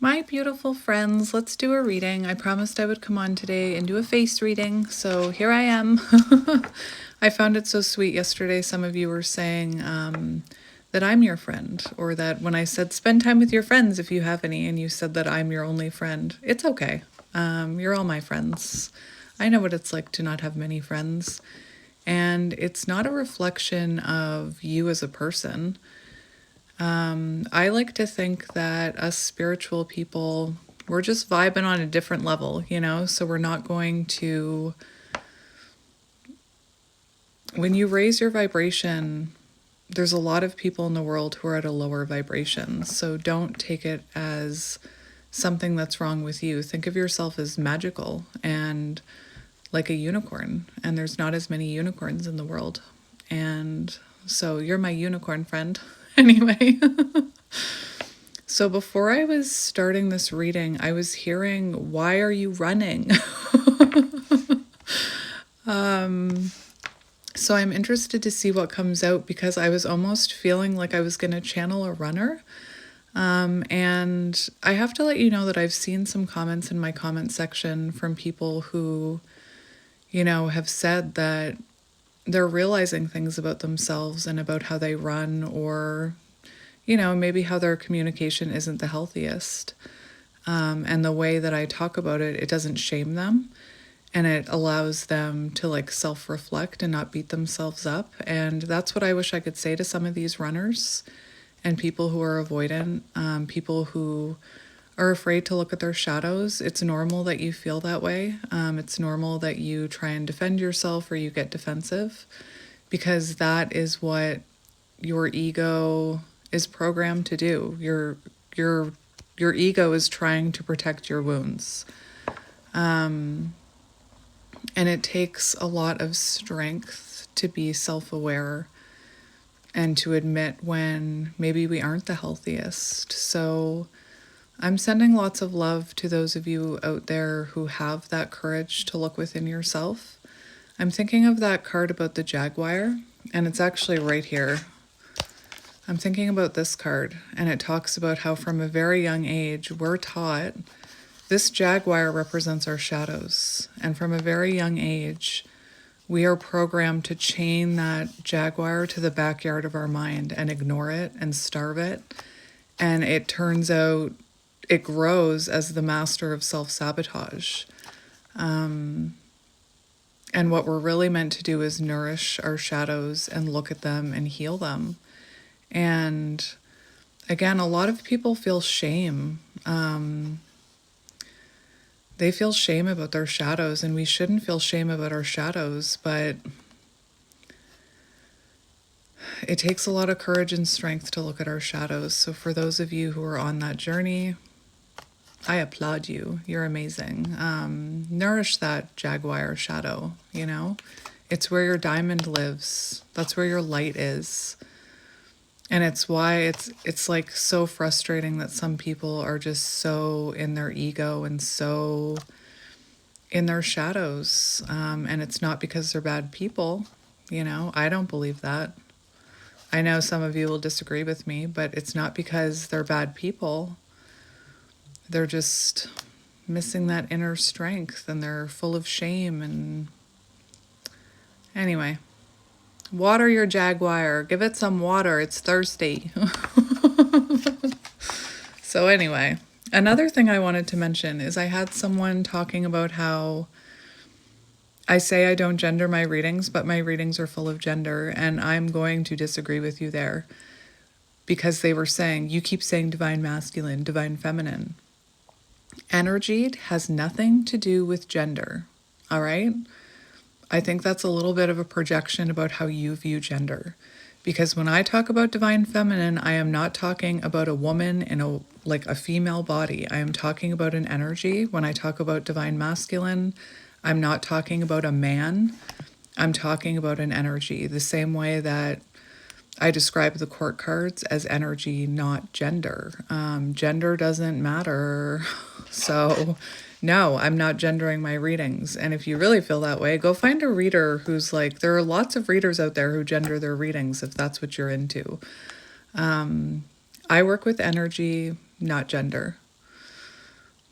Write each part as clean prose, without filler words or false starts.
My beautiful friends, let's do a reading. I promised I would come on today and do a face reading, so here I am. I found it so sweet yesterday. Some of you were saying that I'm your friend, or that when I said spend time with your friends if you have any, and you said that I'm your only friend. It's okay. You're all my friends. I know what it's like to not have many friends, and it's not a reflection of you as a person. I like to think that us spiritual people, we're just vibing on a different level, so we're not going to, when you raise your vibration, there's a lot of people in the world who are at a lower vibration. So don't take it as something that's wrong with you. Think of yourself as magical and like a unicorn, and there's not as many unicorns in the world. And so you're my unicorn friend. Anyway, so before I was starting this reading, I was hearing, "Why are you running?" So I'm interested to see what comes out, because I was almost feeling like I was going to channel a runner. And I have to let you know that I've seen some comments in my comment section from people who, have said that they're realizing things about themselves and about how they run, or, maybe how their communication isn't the healthiest. And the way that I talk about it, it doesn't shame them. And it allows them to self-reflect and not beat themselves up. And that's what I wish I could say to some of these runners and people who are avoidant, people who are afraid to look at their shadows. It's normal that you feel that way. It's normal that you try and defend yourself or you get defensive, because that is what your ego is programmed to do. Your ego is trying to protect your wounds. And it takes a lot of strength to be self-aware and to admit when maybe we aren't the healthiest. So I'm sending lots of love to those of you out there who have that courage to look within yourself. I'm thinking of that card about the jaguar, and it's actually right here. I'm thinking about this card, and it talks about how from a very young age we're taught this jaguar represents our shadows. And from a very young age, we are programmed to chain that jaguar to the backyard of our mind and ignore it and starve it. And it turns out it grows as the master of self-sabotage. And what we're really meant to do is nourish our shadows and look at them and heal them. And again, a lot of people feel shame. They feel shame about their shadows, and we shouldn't feel shame about our shadows, but it takes a lot of courage and strength to look at our shadows. So for those of you who are on that journey, I applaud you. You're amazing. Nourish that jaguar shadow, It's where your diamond lives. That's where your light is. And it's why it's like so frustrating that some people are just so in their ego and so in their shadows. And it's not because they're bad people. I don't believe that. I know some of you will disagree with me, but it's not because they're bad people. They're just missing that inner strength, and they're full of shame. And anyway, water your jaguar. Give it some water. It's thirsty. So anyway, another thing I wanted to mention is I had someone talking about how I say I don't gender my readings, but my readings are full of gender, and I'm going to disagree with you there, because they were saying, you keep saying divine masculine, divine feminine. Energy has nothing to do with gender, all right? I think that's a little bit of a projection about how you view gender. Because when I talk about divine feminine, I am not talking about a woman in a female body. I am talking about an energy. When I talk about divine masculine, I'm not talking about a man. I'm talking about an energy. The same way that I describe the court cards as energy, not gender. Gender doesn't matter. So no, I'm not gendering my readings. And if you really feel that way, go find a reader who's there are lots of readers out there who gender their readings, if that's what you're into. I work with energy, not gender.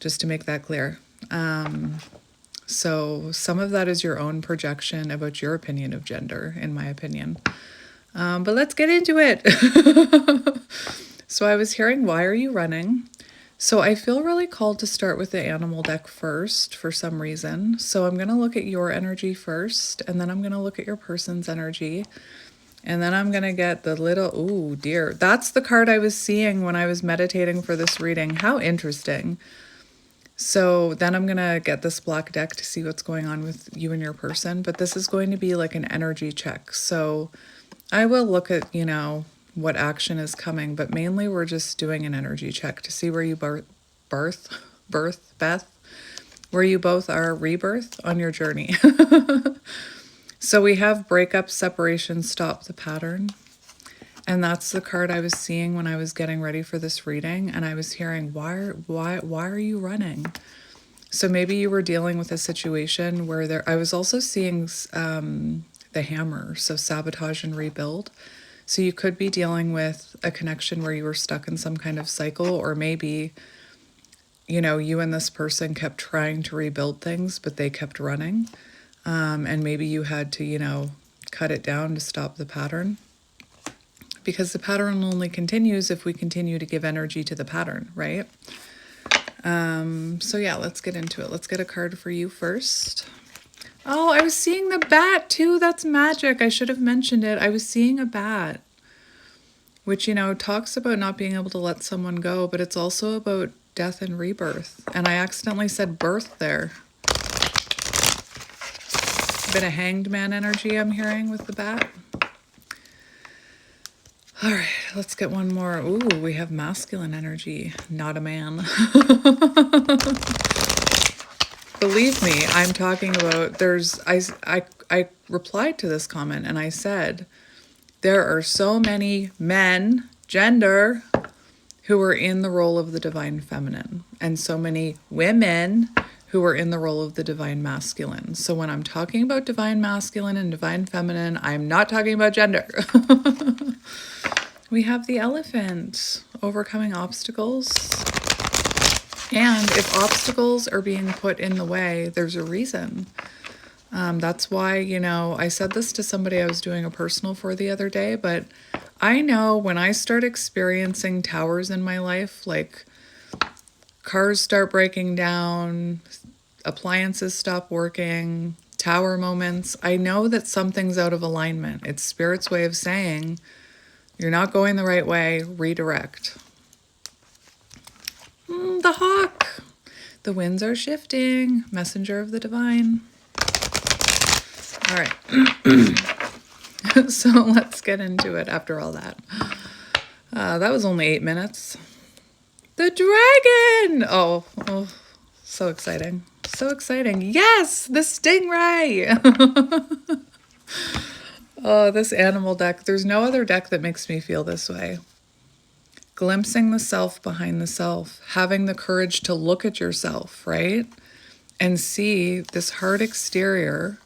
just to make that clear. So some of that is your own projection about your opinion of gender, in my opinion. But let's get into it. So I was hearing, why are you running? So I feel really called to start with the animal deck first for some reason. So I'm going to look at your energy first, and then I'm going to look at your person's energy. And then I'm going to get the little, ooh, dear. That's the card I was seeing when I was meditating for this reading. How interesting. So then I'm going to get this black deck to see what's going on with you and your person. But this is going to be like an energy check. So I will look at, what action is coming. But mainly we're just doing an energy check to see where you Beth, where you both are rebirth on your journey. So we have breakup, separation, stop the pattern. And that's the card I was seeing when I was getting ready for this reading. And I was hearing, why are you running? So maybe you were dealing with a situation where I was also seeing the hammer, so sabotage and rebuild. So you could be dealing with a connection where you were stuck in some kind of cycle, or maybe, you and this person kept trying to rebuild things, but they kept running. And maybe you had to, cut it down to stop the pattern. Because the pattern only continues if we continue to give energy to the pattern, right? So yeah, let's get into it. Let's get a card for you first. Oh, I was seeing the bat too. That's magic. I should have mentioned it. I was seeing a bat, which, talks about not being able to let someone go, but it's also about death and rebirth. And I accidentally said birth there. Bit of hanged man energy I'm hearing with the bat. All right, let's get one more. Ooh, we have masculine energy, not a man. Believe me, I'm talking about, I replied to this comment and I said, there are so many men, gender, who are in the role of the divine feminine, and so many women who are in the role of the divine masculine. So when I'm talking about divine masculine and divine feminine, I'm not talking about gender. We have the elephant, overcoming obstacles. And if obstacles are being put in the way, there's a reason. That's why, I said this to somebody I was doing a personal for the other day, but I know when I start experiencing towers in my life, like cars start breaking down, appliances stop working, tower moments, I know that something's out of alignment. It's Spirit's way of saying, you're not going the right way, redirect. The hawk. The winds are shifting. Messenger of the divine. All right. So let's get into it after all that. That was only 8 minutes. The dragon! Oh, so exciting. So exciting. Yes, the stingray! Oh, this animal deck. There's no other deck that makes me feel this way. Glimpsing the self behind the self. Having the courage to look at yourself, right? And see this hard exterior.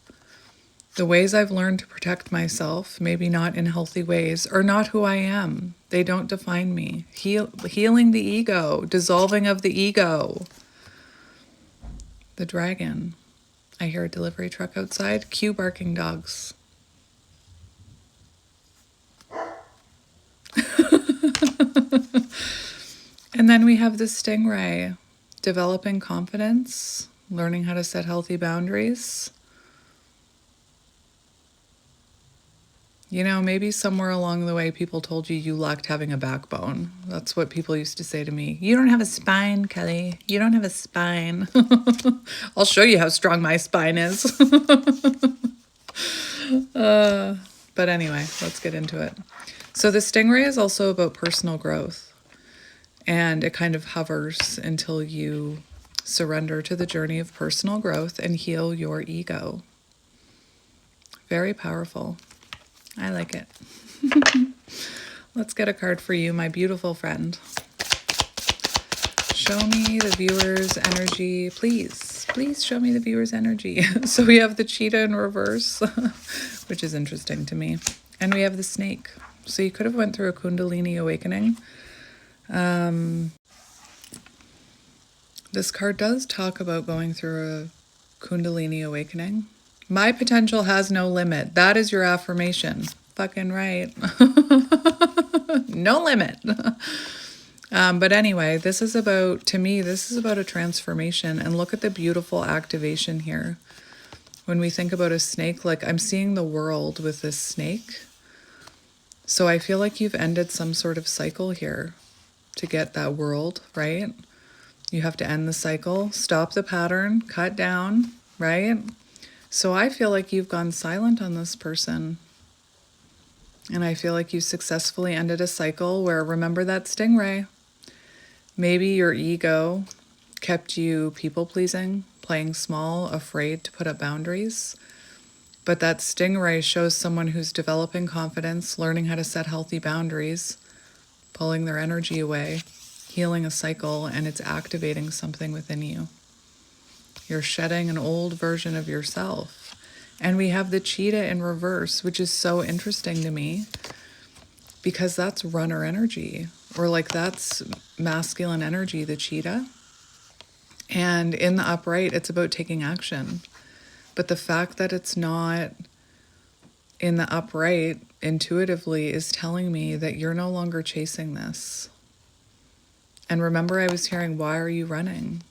The ways I've learned to protect myself, maybe not in healthy ways, are not who I am. They don't define me. Healing the ego. Dissolving of the ego. The dragon. I hear a delivery truck outside. Cue barking dogs. And then we have the stingray, developing confidence, learning how to set healthy boundaries. Maybe somewhere along the way people told you lacked having a backbone. That's what people used to say to me. You don't have a spine, Kelly. You don't have a spine. I'll show you how strong my spine is. But anyway, let's get into it. So the stingray is also about personal growth. And it kind of hovers until you surrender to the journey of personal growth and heal your ego. Very powerful. I like it. Let's get a card for you, my beautiful friend. Show me the viewer's energy. Please show me the viewer's energy. So we have the cheetah in reverse, which is interesting to me. And we have the snake. So you could have went through a Kundalini awakening. This card does talk about going through a Kundalini awakening. My potential has no limit. That is your affirmation. Fucking right. No limit. But anyway, this is about, to me, this is about a transformation. And look at the beautiful activation here. When we think about a snake, like I'm seeing the world with this snake. So I feel like you've ended some sort of cycle here to get that world, right? You have to end the cycle, stop the pattern, cut down, right? So I feel like you've gone silent on this person. And I feel like you successfully ended a cycle where, remember that stingray? Maybe your ego kept you people-pleasing, playing small, afraid to put up boundaries. But that stingray shows someone who's developing confidence, learning how to set healthy boundaries, pulling their energy away, healing a cycle, and it's activating something within you. You're shedding an old version of yourself. And we have the cheetah in reverse, which is so interesting to me because that's runner energy, or like that's masculine energy, the cheetah. And in the upright, it's about taking action. But the fact that it's not in the upright intuitively is telling me that you're no longer chasing this. And remember, I was hearing, why are you running?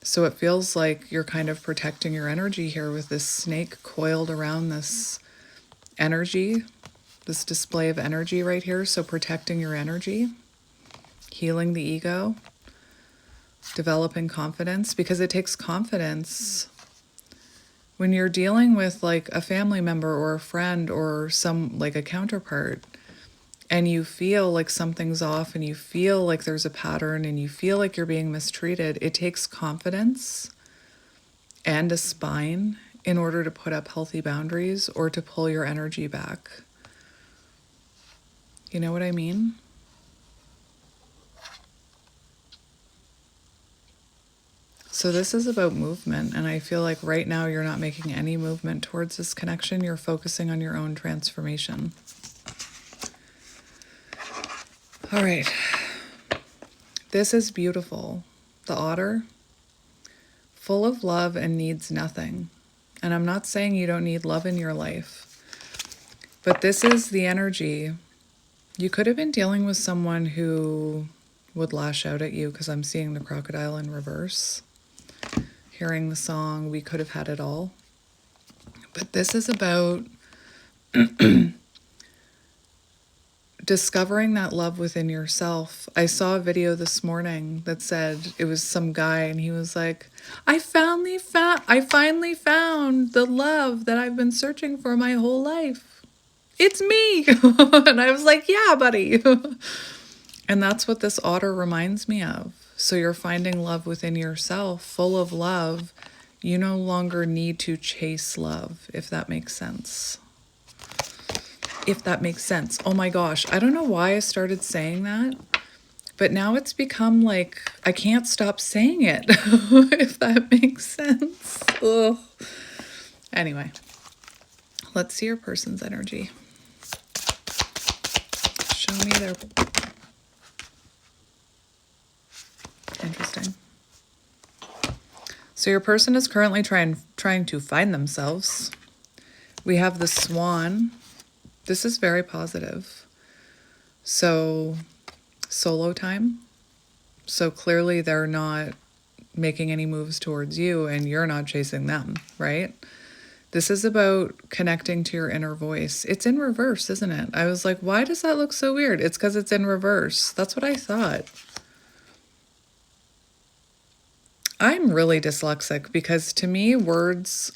So it feels like you're kind of protecting your energy here with this snake coiled around this energy, this display of energy right here. So protecting your energy, healing the ego, developing confidence, because it takes confidence when you're dealing with like a family member or a friend or some like a counterpart, and you feel like something's off and you feel like there's a pattern and you feel like you're being mistreated. It takes confidence and a spine in order to put up healthy boundaries or to pull your energy back. You know what I mean? So this is about movement, and I feel like right now you're not making any movement towards this connection. You're focusing on your own transformation. All right. This is beautiful. The otter, full of love and needs nothing. And I'm not saying you don't need love in your life, but this is the energy. You could have been dealing with someone who would lash out at you, because I'm seeing the crocodile in reverse. Hearing the song, We Could Have Had It All. But this is about discovering that love within yourself. I saw a video this morning that said, it was some guy and he was like, I finally found the love that I've been searching for my whole life. It's me. And I was like, yeah, buddy. And that's what this otter reminds me of. So you're finding love within yourself, full of love. You no longer need to chase love, if that makes sense. If that makes sense. Oh my gosh, I don't know why I started saying that, but now it's become like, I can't stop saying it, if that makes sense. Ugh. Anyway, let's see your person's energy. Show me their... Interesting. So your person is currently trying to find themselves. We have the swan. This is very positive. So solo time. So clearly they're not making any moves towards you and you're not chasing them, right? This is about connecting to your inner voice. It's in reverse, isn't it? I was like, why does that look so weird? It's because it's in reverse. That's what I thought. I'm really dyslexic because to me, words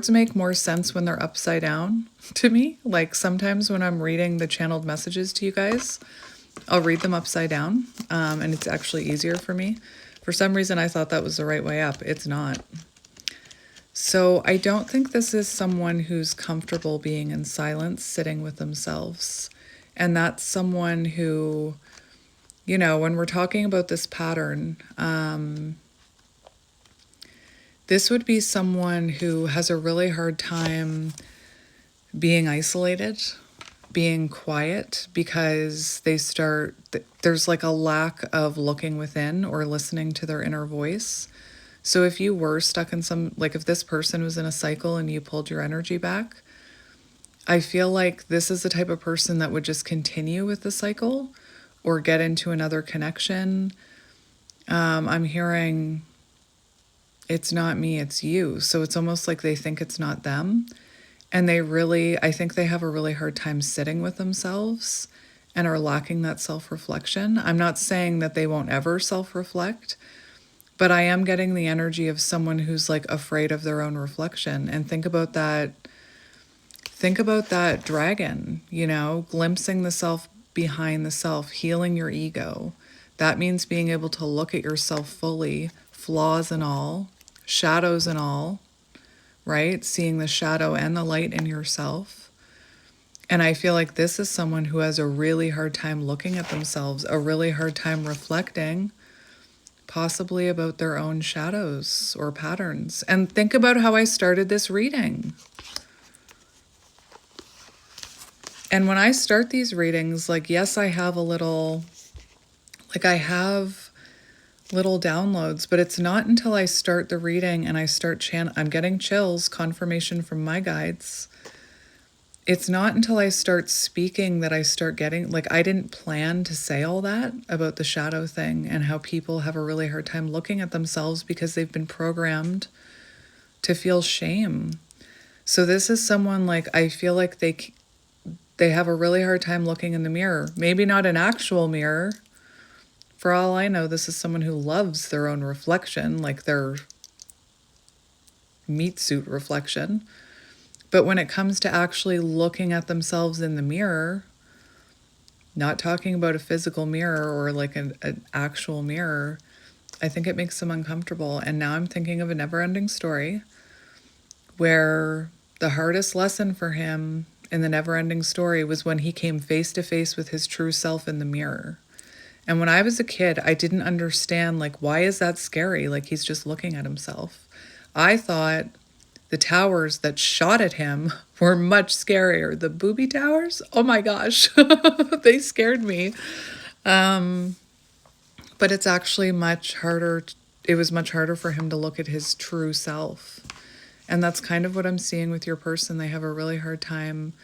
make more sense when they're upside down to me. Like sometimes when I'm reading the channeled messages to you guys, I'll read them upside down, and it's actually easier for me. For some reason, I thought that was the right way up. It's not. So I don't think this is someone who's comfortable being in silence, sitting with themselves. And that's someone who, you know, when we're talking about this pattern, this would be someone who has a really hard time being isolated, being quiet because there's like a lack of looking within or listening to their inner voice. So if you were stuck in like if this person was in a cycle and you pulled your energy back, I feel like this is the type of person that would just continue with the cycle or get into another connection. I'm hearing it's not me, it's you. So it's almost like they think it's not them. And I think they have a really hard time sitting with themselves and are lacking that self-reflection. I'm not saying that they won't ever self-reflect, but I am getting the energy of someone who's like afraid of their own reflection. And think about that dragon, glimpsing the self behind the self, healing your ego. That means being able to look at yourself fully, flaws and all, shadows and all, right? Seeing the shadow and the light in yourself. And I feel like this is someone who has a really hard time looking at themselves, a really hard time reflecting, possibly about their own shadows or patterns. And think about how I started this reading. And when I start these readings, like, yes, I have little downloads, but it's not until I start the reading and I start I'm getting chills, confirmation from my guides. It's not until I start speaking that I start getting, like, I didn't plan to say all that about the shadow thing and how people have a really hard time looking at themselves because they've been programmed to feel shame. So this is someone, like, I feel like they have a really hard time looking in the mirror. Maybe not an actual mirror. For all I know, this is someone who loves their own reflection, like their meat suit reflection. But when it comes to actually looking at themselves in the mirror, not talking about a physical mirror or like an actual mirror, I think it makes them uncomfortable. And now I'm thinking of a never-ending story where the hardest lesson for him in the never-ending story was when he came face to face with his true self in the mirror. And when I was a kid, I didn't understand, like, why is that scary? Like, he's just looking at himself. I thought the towers that shot at him were much scarier. The booby towers? Oh my gosh. They scared me. But it's actually much harder. It was much harder for him to look at his true self. And that's kind of what I'm seeing with your person. They have a really hard time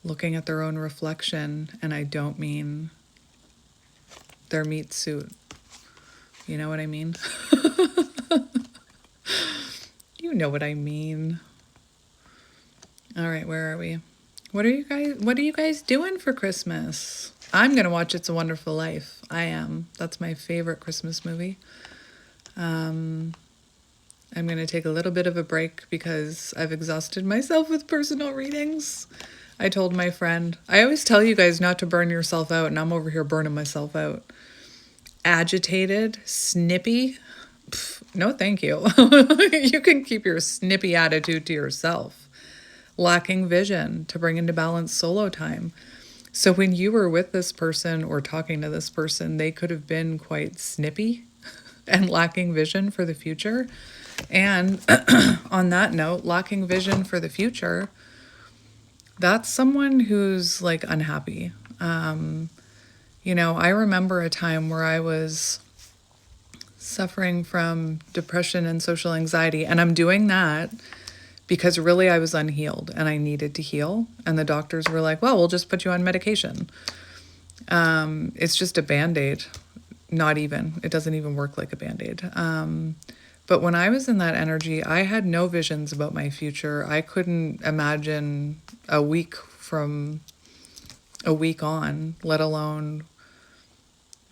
looking at their own reflection. And I don't mean their meat suit. You know what I mean? You know what I mean. All right, where are we? What are you guys doing for Christmas? I'm going to watch It's a Wonderful Life. I am. That's my favorite Christmas movie. I'm going to take a little bit of a break because I've exhausted myself with personal readings. I told my friend, I always tell you guys not to burn yourself out, and I'm over here burning myself out. Agitated, snippy. Pff, no, thank you. You can keep your snippy attitude to yourself. Lacking vision, to bring into balance solo time. So when you were with this person or talking to this person, they could have been quite snippy and lacking vision for the future. And on that note, lacking vision for the future, that's someone who's like unhappy. I remember a time where I was suffering from depression and social anxiety, and I'm doing that because really I was unhealed and I needed to heal. And the doctors were like, well, we'll just put you on medication. It's just a Band-Aid. Not even. It doesn't even work like a Band-Aid. But when I was in that energy, I had no visions about my future. I couldn't imagine a week from a week on, let alone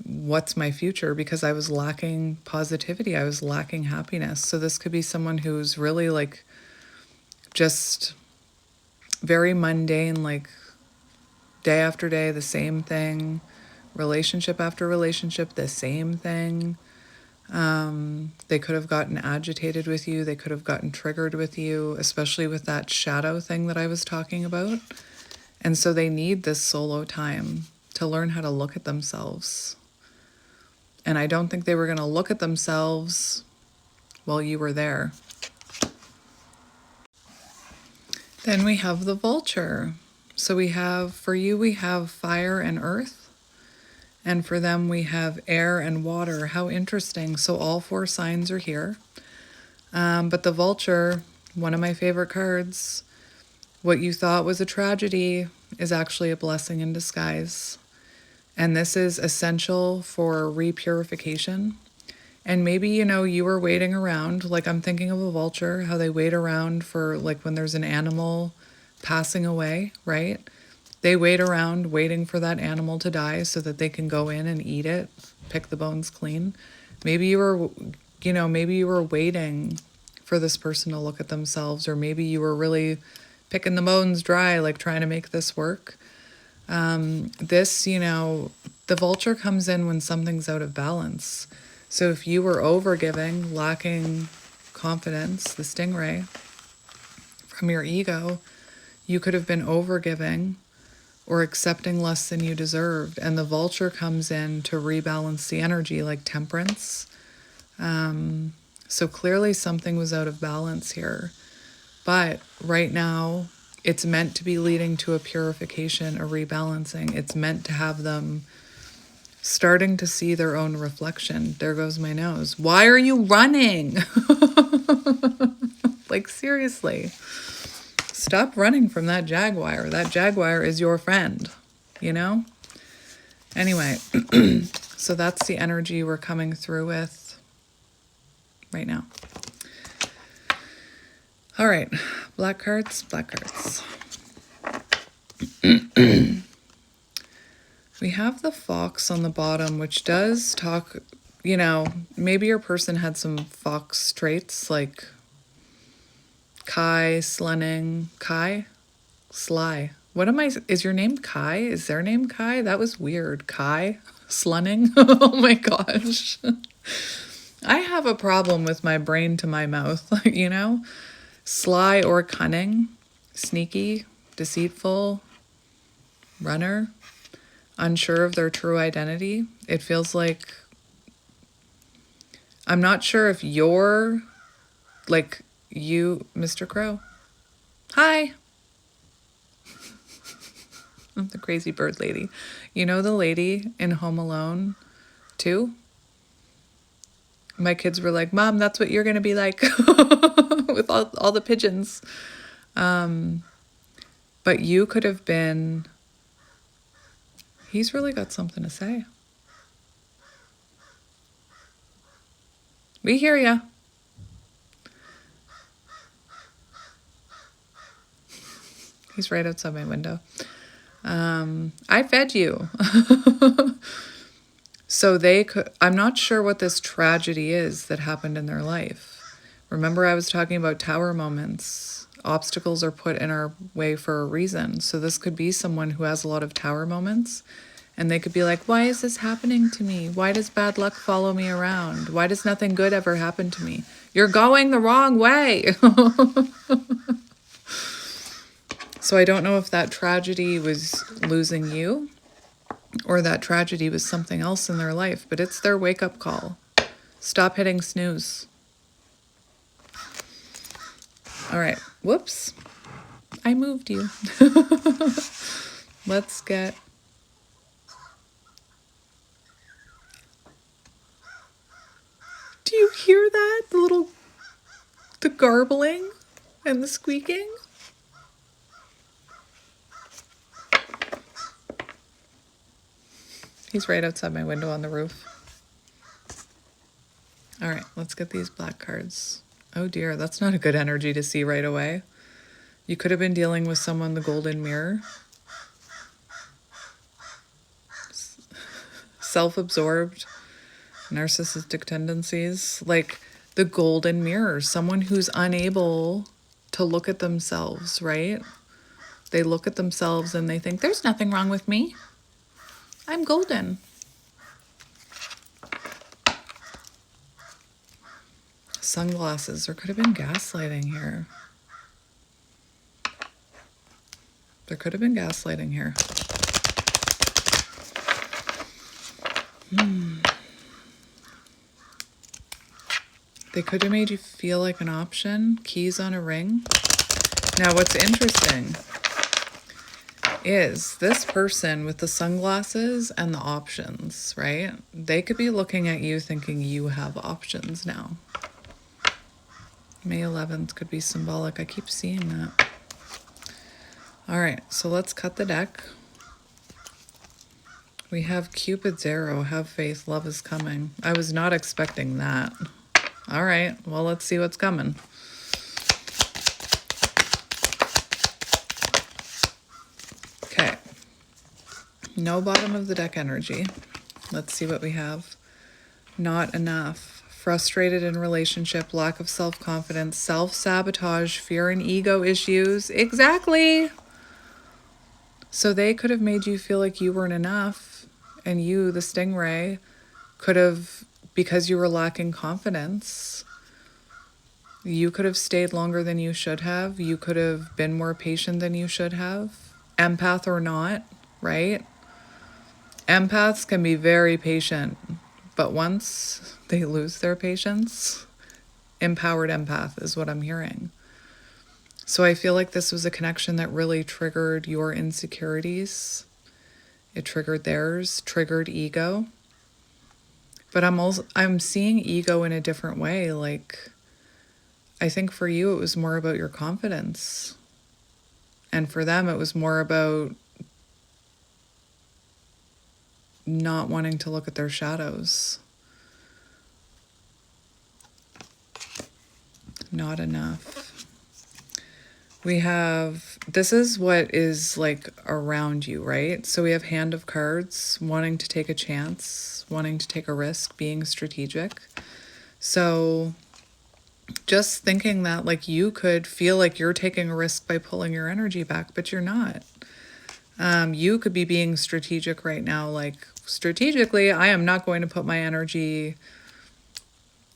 what's my future, because I was lacking positivity. I was lacking happiness. So this could be someone who's really like just very mundane, like day after day, the same thing, relationship after relationship, the same thing. They could have gotten agitated with you. They could have gotten triggered with you, especially with that shadow thing that I was talking about. And so they need this solo time to learn how to look at themselves. And I don't think they were going to look at themselves while you were there. Then we have the vulture. So we have, for you, we have fire and earth. And for them, we have air and water. How interesting. So all 4 signs are here. But the vulture, one of my favorite cards, what you thought was a tragedy is actually a blessing in disguise. And this is essential for repurification. And maybe, you were waiting around, like I'm thinking of a vulture, how they wait around for, like, when there's an animal passing away, right? They wait around waiting for that animal to die so that they can go in and eat it, pick the bones clean. Maybe you were waiting for this person to look at themselves, or maybe you were really picking the bones dry, like trying to make this work. The vulture comes in when something's out of balance. So if you were overgiving, lacking confidence, the stingray from your ego, you could have been overgiving or accepting less than you deserved. And the vulture comes in to rebalance the energy, like temperance. So clearly something was out of balance here. But right now, it's meant to be leading to a purification, a rebalancing. It's meant to have them starting to see their own reflection. There goes my nose. Why are you running? Like, seriously. Stop running from that jaguar. That jaguar is your friend, Anyway, so that's the energy we're coming through with right now. All right, black cards. We have the fox on the bottom, which does talk, maybe your person had some fox traits like Kai, Slenning, Sly. Is your name Kai? Is their name Kai? That was weird. Kai, Slenning. Oh my gosh. I have a problem with my brain to my mouth, Sly or cunning, sneaky, deceitful, runner, unsure of their true identity. It feels like, I'm not sure if you're like you, Mr. Crow. Hi. I'm the crazy bird lady. You know the lady in Home Alone 2? My kids were like, Mom, that's what you're going to be like with all the pigeons. But you could have been, he's really got something to say. We hear ya. He's right outside my window. I fed you. So I'm not sure what this tragedy is that happened in their life. Remember, I was talking about tower moments. Obstacles are put in our way for a reason. So this could be someone who has a lot of tower moments, and they could be like, why is this happening to me? Why does bad luck follow me around? Why does nothing good ever happen to me? You're going the wrong way. So I don't know if that tragedy was losing you or that tragedy was something else in their life, but it's their wake-up call. Stop hitting snooze. All right. Whoops. I moved you. Let's get... Do you hear that? The garbling and the squeaking? He's right outside my window on the roof. All right, let's get these black cards. Oh dear, that's not a good energy to see right away. You could have been dealing with someone, the golden mirror. Self-absorbed, narcissistic tendencies. Like the golden mirror, someone who's unable to look at themselves, right? They look at themselves and they think, there's nothing wrong with me. I'm golden. Sunglasses. There could have been gaslighting here. They could have made you feel like an option. Keys on a ring. Now, what's interesting is this person with the sunglasses and the options, right? They could be looking at you thinking you have options now. May 11th could be symbolic. I keep seeing that. All right, so let's cut the deck. We have Cupid's arrow. Have faith. Love is coming. I was not expecting that. All right, well, let's see what's coming. Okay. No bottom of the deck energy. Let's see what we have. Not enough. Frustrated in relationship, lack of self-confidence, self-sabotage, fear and ego issues. Exactly. So they could have made you feel like you weren't enough, and you, the stingray, could have, because you were lacking confidence, you could have stayed longer than you should have. You could have been more patient than you should have. Empath or not, right? Empaths can be very patient, but once they lose their patience, empowered empath is what I'm hearing. So I feel like this was a connection that really triggered your insecurities. It triggered theirs, triggered ego. But I'm seeing ego in a different way. Like, I think for you it was more about your confidence. And for them it was more about not wanting to look at their shadows. Not enough. We have, this is what is like around you, right? So we have Hand of Cards, wanting to take a chance, wanting to take a risk, being strategic. So just thinking that like you could feel like you're taking a risk by pulling your energy back, but you're not. You could be being strategic right now, like strategically, I am not going to put my energy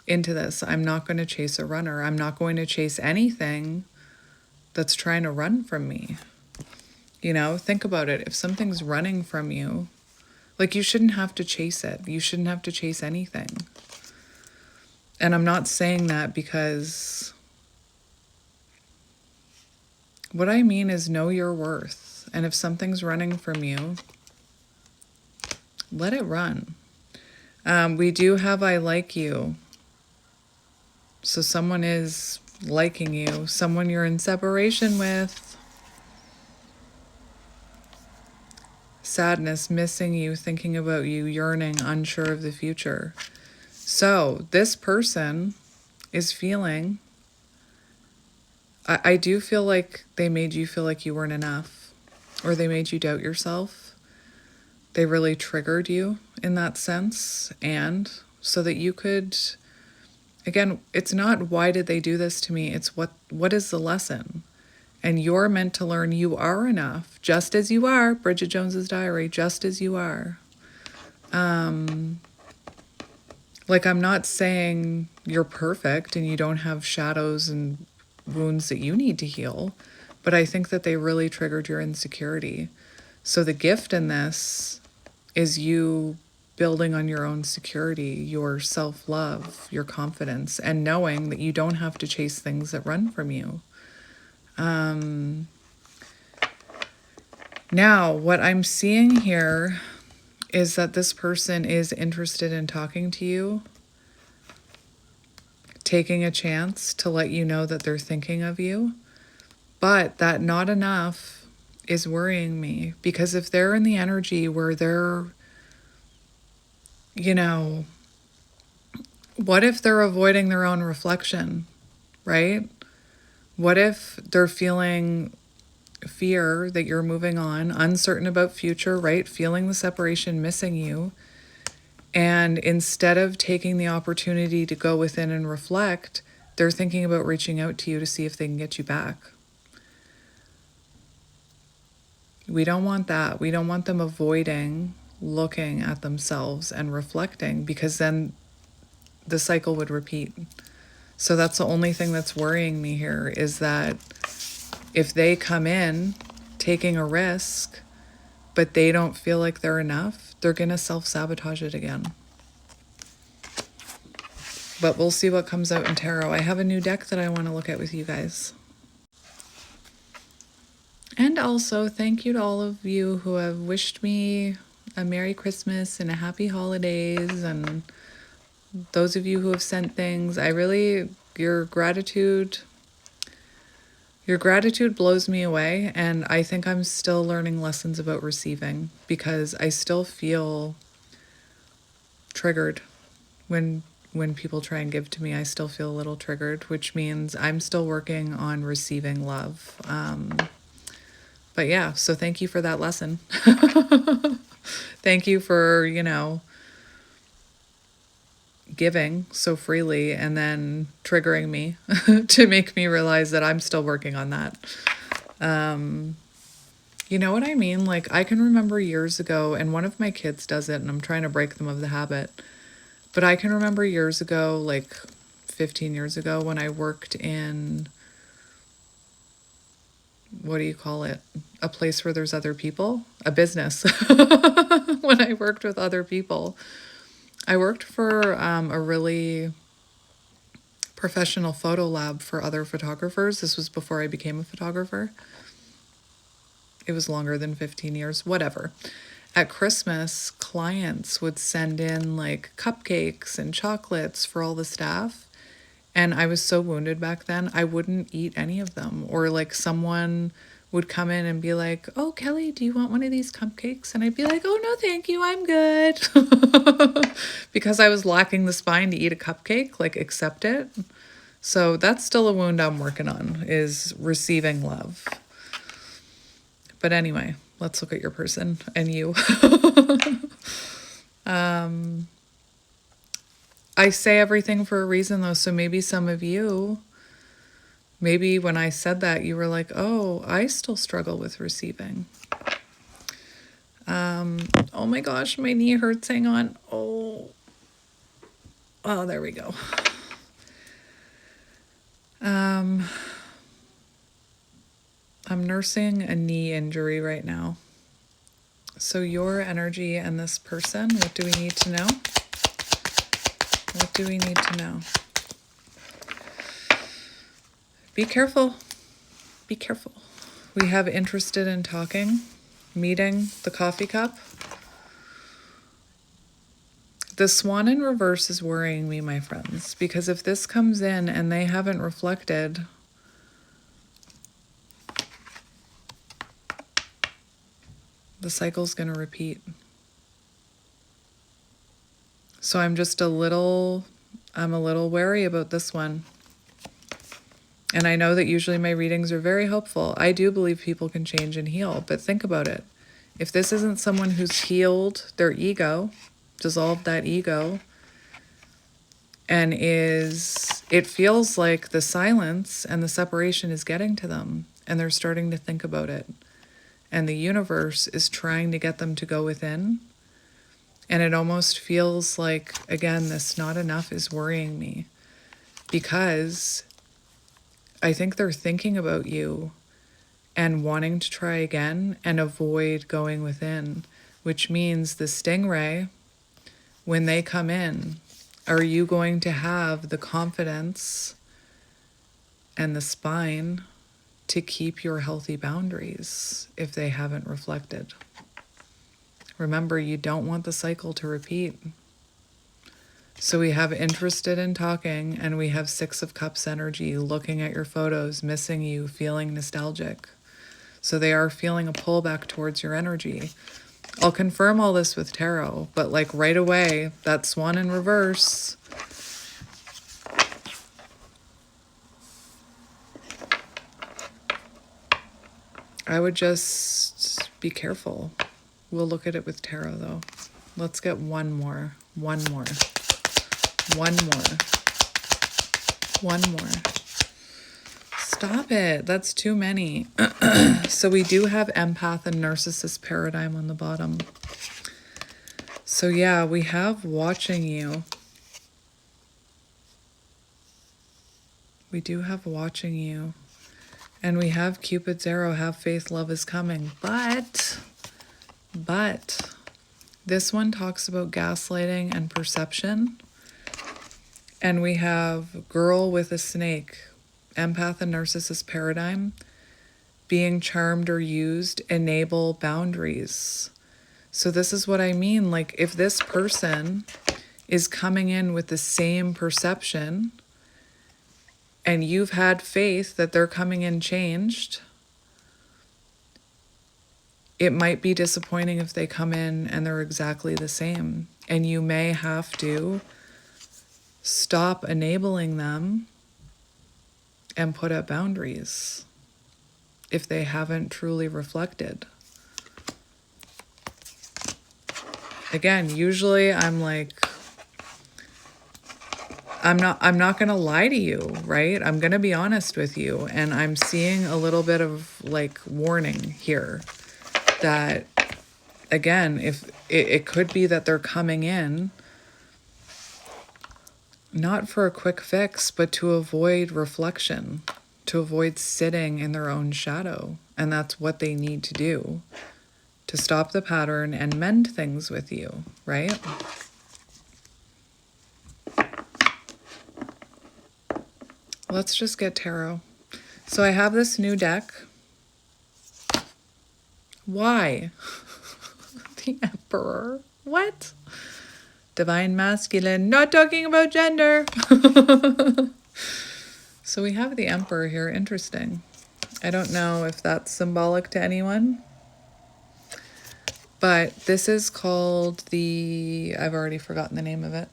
into this. I'm not going to chase a runner. I'm not going to chase anything that's trying to run from me. You know, think about it. If something's running from you, like you shouldn't have to chase it. You shouldn't have to chase anything. And I'm not saying that because what I mean is know your worth. And if something's running from you, let it run. We do have I like you. So someone is liking you, someone you're in separation with. Sadness, missing you, thinking about you, yearning, unsure of the future. So this person is feeling, I do feel like they made you feel like you weren't enough, or they made you doubt yourself. They really triggered you in that sense, and so that you could, again, it's not why did they do this to me, it's what is the lesson? And you're meant to learn you are enough, just as you are. Bridget Jones's Diary, just as you are. Like, I'm not saying you're perfect and you don't have shadows and wounds that you need to heal, but I think that they really triggered your insecurity. So the gift in this is you building on your own security, your self-love, your confidence, and knowing that you don't have to chase things that run from you. Now, what I'm seeing here is that this person is interested in talking to you, taking a chance to let you know that they're thinking of you, but that not enough is worrying me, because if they're in the energy where they're, you know, what if they're avoiding their own reflection, right? What if they're feeling fear that you're moving on, uncertain about future, right? Feeling the separation, missing you. And instead of taking the opportunity to go within and reflect, they're thinking about reaching out to you to see if they can get you back. We don't want that. We don't want them avoiding looking at themselves and reflecting, because then the cycle would repeat. So that's the only thing that's worrying me here, is that if they come in taking a risk, but they don't feel like they're enough, they're going to self-sabotage it again. But we'll see what comes out in tarot. I have a new deck that I want to look at with you guys. And also, thank you to all of you who have wished me a Merry Christmas and a Happy Holidays, and those of you who have sent things. I really, your gratitude blows me away, and I think I'm still learning lessons about receiving because I still feel triggered when people try and give to me. I still feel a little triggered, which means I'm still working on receiving love. But yeah, so thank you for that lesson. Thank you for, giving so freely and then triggering me to make me realize that I'm still working on that. You know what I mean? Like, I can remember years ago, and one of my kids does it, and I'm trying to break them of the habit. But I can remember years ago, like 15 years ago, when I worked in, what do you call it? A place where there's other people? A business. When I worked with other people. I worked for a really professional photo lab for other photographers. This was before I became a photographer. It was longer than 15 years, whatever. At Christmas, clients would send in like cupcakes and chocolates for all the staff. And I was so wounded back then, I wouldn't eat any of them. Or like someone would come in and be like, "Oh, Kelly, do you want one of these cupcakes?" And I'd be like, "Oh, no, thank you, I'm good." Because I was lacking the spine to eat a cupcake, like accept it. So that's still a wound I'm working on, is receiving love. But anyway, let's look at your person and you. I say everything for a reason, though, so maybe some of you, maybe when I said that, you were like, oh, I still struggle with receiving. Oh my gosh, my knee hurts. Hang on. Oh, there we go. I'm nursing a knee injury right now. So your energy and this person, what do we need to know? What do we need to know? Be careful. Be careful. We have interested in talking, meeting, the coffee cup. The swan in reverse is worrying me, my friends, because if this comes in and they haven't reflected, the cycle's going to repeat. So I'm a little wary about this one. And I know that usually my readings are very hopeful. I do believe people can change and heal, but think about it. If this isn't someone who's healed their ego, dissolved that ego, and it feels like the silence and the separation is getting to them, and they're starting to think about it. And the universe is trying to get them to go within. And it almost feels like, again, this not enough is worrying me, because I think they're thinking about you and wanting to try again and avoid going within, which means the stingray, when they come in, are you going to have the confidence and the spine to keep your healthy boundaries if they haven't reflected? Remember, you don't want the cycle to repeat. So we have interested in talking, and we have Six of Cups energy, looking at your photos, missing you, feeling nostalgic. So they are feeling a pull back towards your energy. I'll confirm all this with tarot, but like right away, that swan in reverse. I would just be careful. We'll look at it with tarot though. Let's get one more. Stop it. That's too many. So we do have empath and narcissist paradigm on the bottom. So yeah, we have watching you. We do have watching you. And we have Cupid's arrow, have faith, love is coming. But this one talks about gaslighting and perception. And we have girl with a snake, empath and narcissist paradigm. being charmed or used, enable boundaries. So this is what I mean. Like, if this person is coming in with the same perception and you've had faith that they're coming in changed, it might be disappointing if they come in and they're exactly the same. And you may have to stop enabling them and put up boundaries if they haven't truly reflected. Again, usually I'm like, I'm not going to lie to you, right? I'm going to be honest with you. And I'm seeing a little bit of like warning here that, again, if it could be that they're coming in not for a quick fix, but to avoid reflection, to avoid sitting in their own shadow. And that's what they need to do to stop the pattern and mend things with you, right? Let's just get tarot. So I have this new deck. Why? The Emperor. What? Divine Masculine. Not talking about gender. So we have the Emperor here. Interesting. I don't know if that's symbolic to anyone. But this is called the... I've already forgotten the name of it.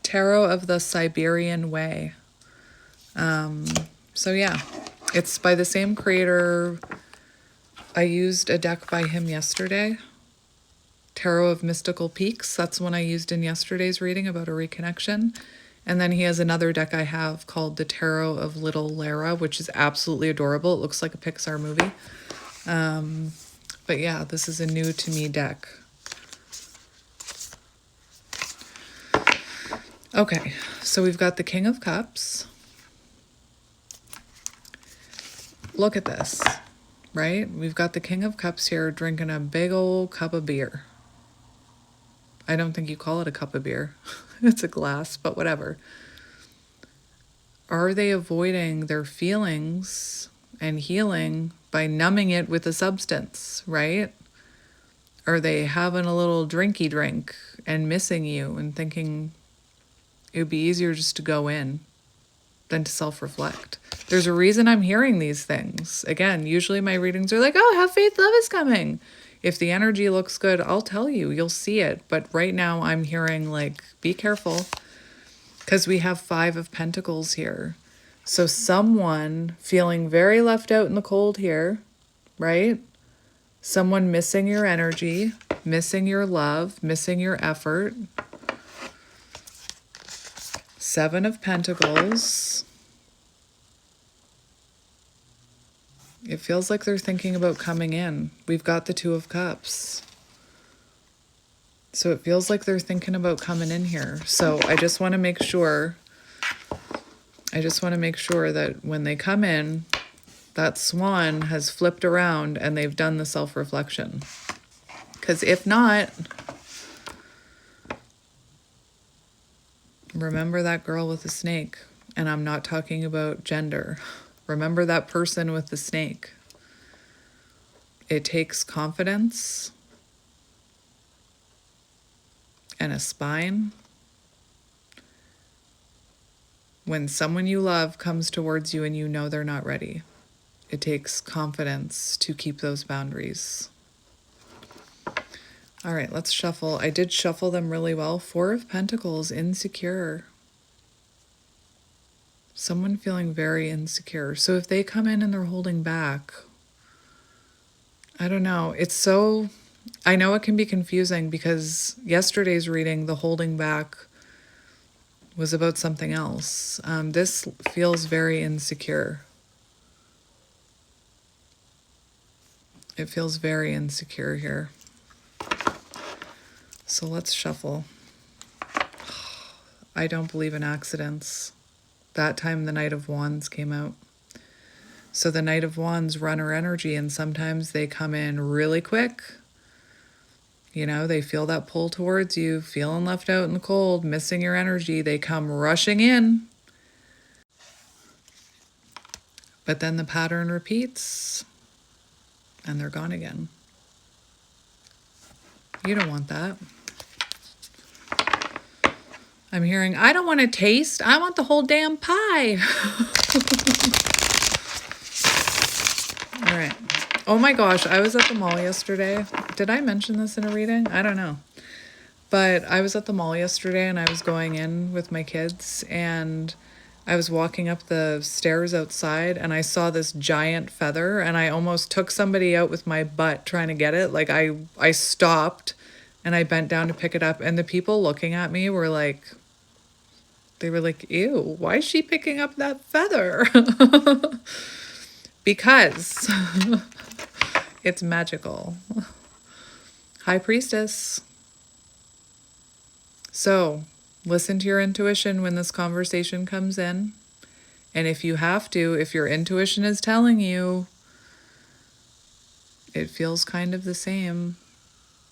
Tarot of the Siberian Way. So yeah, it's by the same creator. I used a deck by him yesterday. Tarot of Mystical Peaks. That's one I used in yesterday's reading about a reconnection. And then he has another deck I have called the Tarot of Little Lara, which is absolutely adorable. It looks like a Pixar movie. But yeah, this is a new to me deck. Okay, so we've got the King of Cups. Look at this, right? We've got the King of Cups here drinking a big old cup of beer. I don't think you call it a cup of beer. It's a glass, but whatever. Are they avoiding their feelings and healing by numbing it with a substance, right? Are they having a little drinky drink and missing you and thinking it would be easier just to go in than to self-reflect? There's a reason I'm hearing these things. Again, usually my readings are like, oh, have faith, love is coming. If the energy looks good, I'll tell you, you'll see it. But right now I'm hearing like, be careful, because we have 5 of Pentacles here. So someone feeling very left out in the cold here, right? Someone missing your energy, missing your love, missing your effort. 7 of Pentacles. It feels like they're thinking about coming in. We've got the 2 of Cups. So it feels like they're thinking about coming in here. So I just want to make sure that when they come in, that swan has flipped around and they've done the self-reflection. Because if not, remember that girl with the snake. And I'm not talking about gender. Remember that person with the snake. It takes confidence and a spine when someone you love comes towards you and you know they're not ready. It takes confidence to keep those boundaries. All right, let's shuffle. I did shuffle them really well. 4 of Pentacles, insecure. Someone feeling very insecure. So if they come in and they're holding back, I don't know. I know it can be confusing because yesterday's reading, the holding back was about something else. This feels very insecure. It feels very insecure here. So let's shuffle. I don't believe in accidents. That time the Knight of Wands came out. So the Knight of Wands run her energy, and sometimes they come in really quick. You know, they feel that pull towards you, feeling left out in the cold, missing your energy. They come rushing in. But then the pattern repeats and they're gone again. You don't want that. I'm hearing, I don't want to taste. I want the whole damn pie. All right. Oh my gosh, I was at the mall yesterday. Did I mention this in a reading? I don't know. But I was at the mall yesterday and I was going in with my kids and I was walking up the stairs outside and I saw this giant feather and I almost took somebody out with my butt trying to get it. Like I stopped and I bent down to pick it up and the people looking at me were like, they were like, ew, why is she picking up that feather? Because it's magical. High Priestess. So listen to your intuition when this conversation comes in. And if you have to, if your intuition is telling you, it feels kind of the same.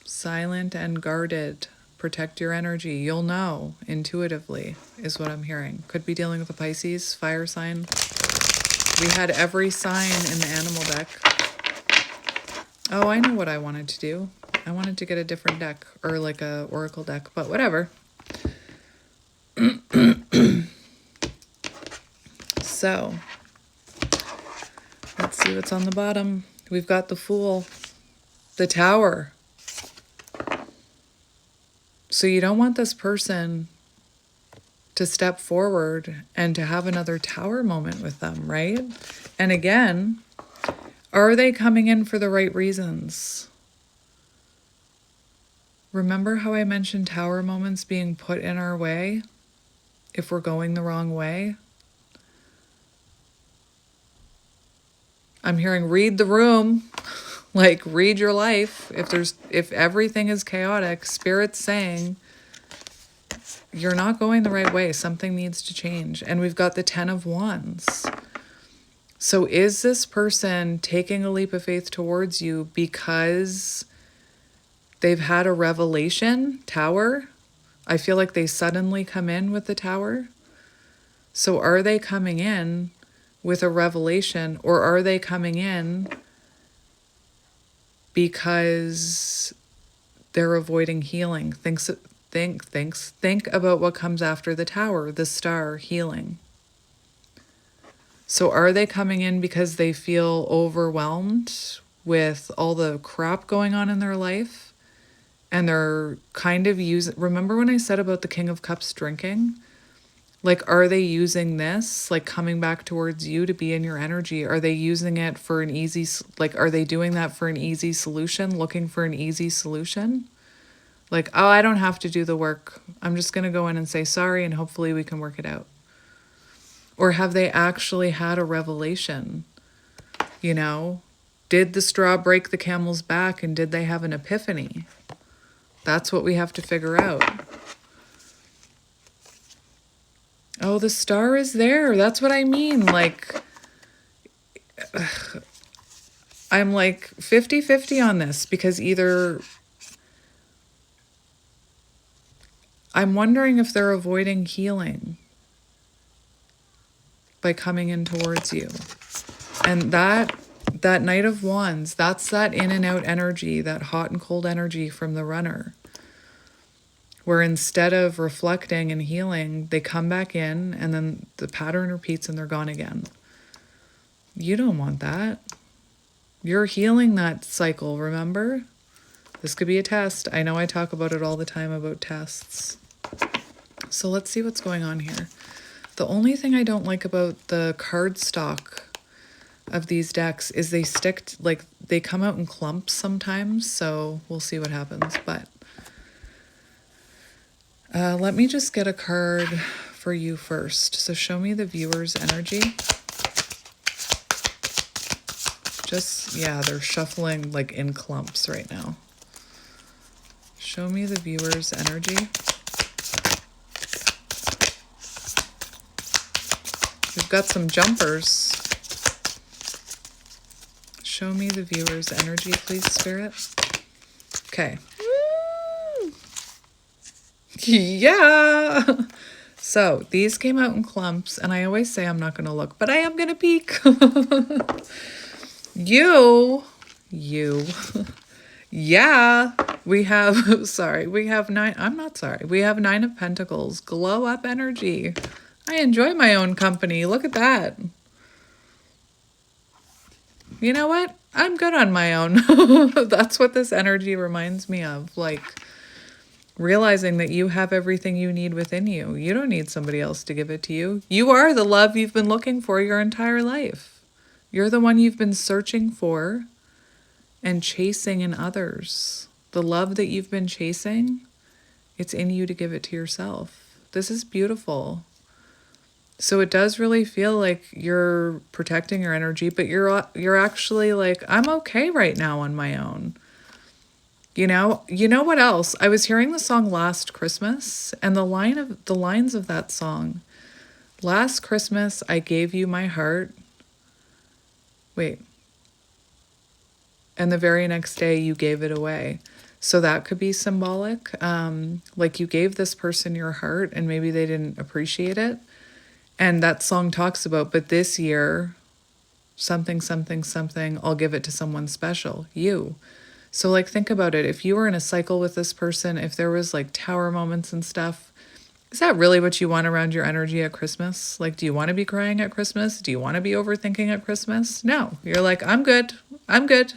Silent and guarded. Protect your energy. You'll know intuitively is what I'm hearing. Could be dealing with a Pisces, fire sign. We had every sign in the animal deck. Oh, I know what I wanted to do. I wanted to get a different deck or like a oracle deck, but whatever. So, let's see what's on the bottom. We've got the Fool, the Tower. So you don't want this person to step forward and to have another Tower moment with them, right? And again, are they coming in for the right reasons? Remember how I mentioned Tower moments being put in our way if we're going the wrong way? I'm hearing read the room, like read your life. If everything is chaotic, Spirit's saying you're not going the right way. Something needs to change. And we've got the 10 of Wands. So is this person taking a leap of faith towards you because they've had a revelation? Tower? I feel like they suddenly come in with the Tower. So are they coming in with a revelation, or are they coming in because they're avoiding healing? Think about what comes after the Tower, the Star, healing. So are they coming in because they feel overwhelmed with all the crap going on in their life? And they're kind of remember when I said about the King of Cups drinking? Like, are they using this, like coming back towards you to be in your energy? Are they using it for an easy, like, are they doing that for an easy solution, looking for an easy solution? Like, oh, I don't have to do the work. I'm just going to go in and say sorry and hopefully we can work it out. Or have they actually had a revelation? You know, did the straw break the camel's back and did they have an epiphany? That's what we have to figure out. Oh, the Star is there. That's what I mean. Like, I'm like 50-50 on this because either I'm wondering if they're avoiding healing by coming in towards you. And that Knight of Wands, that's that in and out energy, that hot and cold energy from the Runner. Where instead of reflecting and healing, they come back in and then the pattern repeats and they're gone again. You don't want that. You're healing that cycle, remember? This could be a test. I know I talk about it all the time about tests. So let's see what's going on here. The only thing I don't like about the cardstock of these decks is they come out in clumps sometimes, so we'll see what happens. But let me just get a card for you first. So show me the viewer's energy. They're shuffling like in clumps right now. Show me the viewer's energy. We've got some jumpers. Show me the viewer's energy, please, Spirit. Okay. Yeah. So these came out in clumps, and I always say I'm not going to look, but I am going to peek. You. Yeah, we have, sorry, we have nine, I'm not sorry, we have Nine of Pentacles, glow up energy. I enjoy my own company. Look at that. You know what? I'm good on my own. That's what this energy reminds me of. Like, realizing that you have everything you need within you. You don't need somebody else to give it to you. You are the love you've been looking for your entire life. You're the one you've been searching for and chasing in others. The love that you've been chasing, it's in you to give it to yourself. This is beautiful. So it does really feel like you're protecting your energy, but you're actually like, I'm okay right now on my own. You know what else? I was hearing the song Last Christmas, and the lines of that song. Last Christmas I gave you my heart. Wait. And the very next day you gave it away. So that could be symbolic. Like you gave this person your heart and maybe they didn't appreciate it. And that song talks about, but this year, something, something, something, I'll give it to someone special, you. So like, think about it. If you were in a cycle with this person, if there was like tower moments and stuff, is that really what you want around your energy at Christmas? Like, do you want to be crying at Christmas? Do you want to be overthinking at Christmas? No, you're like, I'm good. I'm good.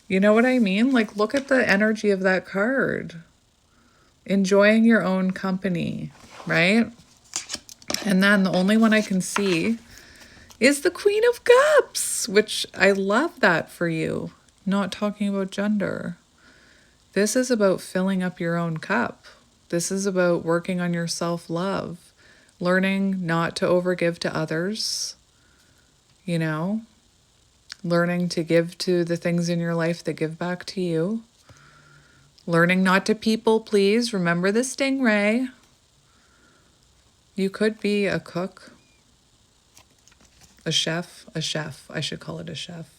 You know what I mean? Like, look at the energy of that card. Enjoying your own company, right? And then the only one I can see is the Queen of Cups, which I love that for you. Not talking about gender. This is about filling up your own cup. This is about working on your self-love, learning not to overgive to others, learning to give to the things in your life that give back to you, learning not to people please. Remember the stingray. You could be a cook, a chef. I should call it a chef.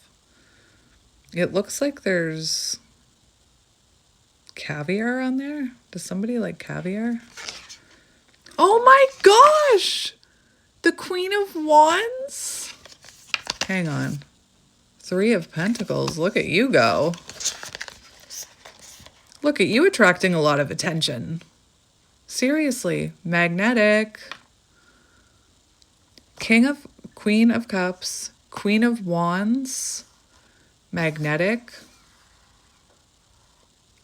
It looks like there's caviar on there. Does somebody like caviar? Oh my gosh! The Queen of Wands? Hang on. Three of Pentacles. Look at you go. Look at you attracting a lot of attention. Seriously. Magnetic. Queen of Cups. Queen of Wands. Magnetic.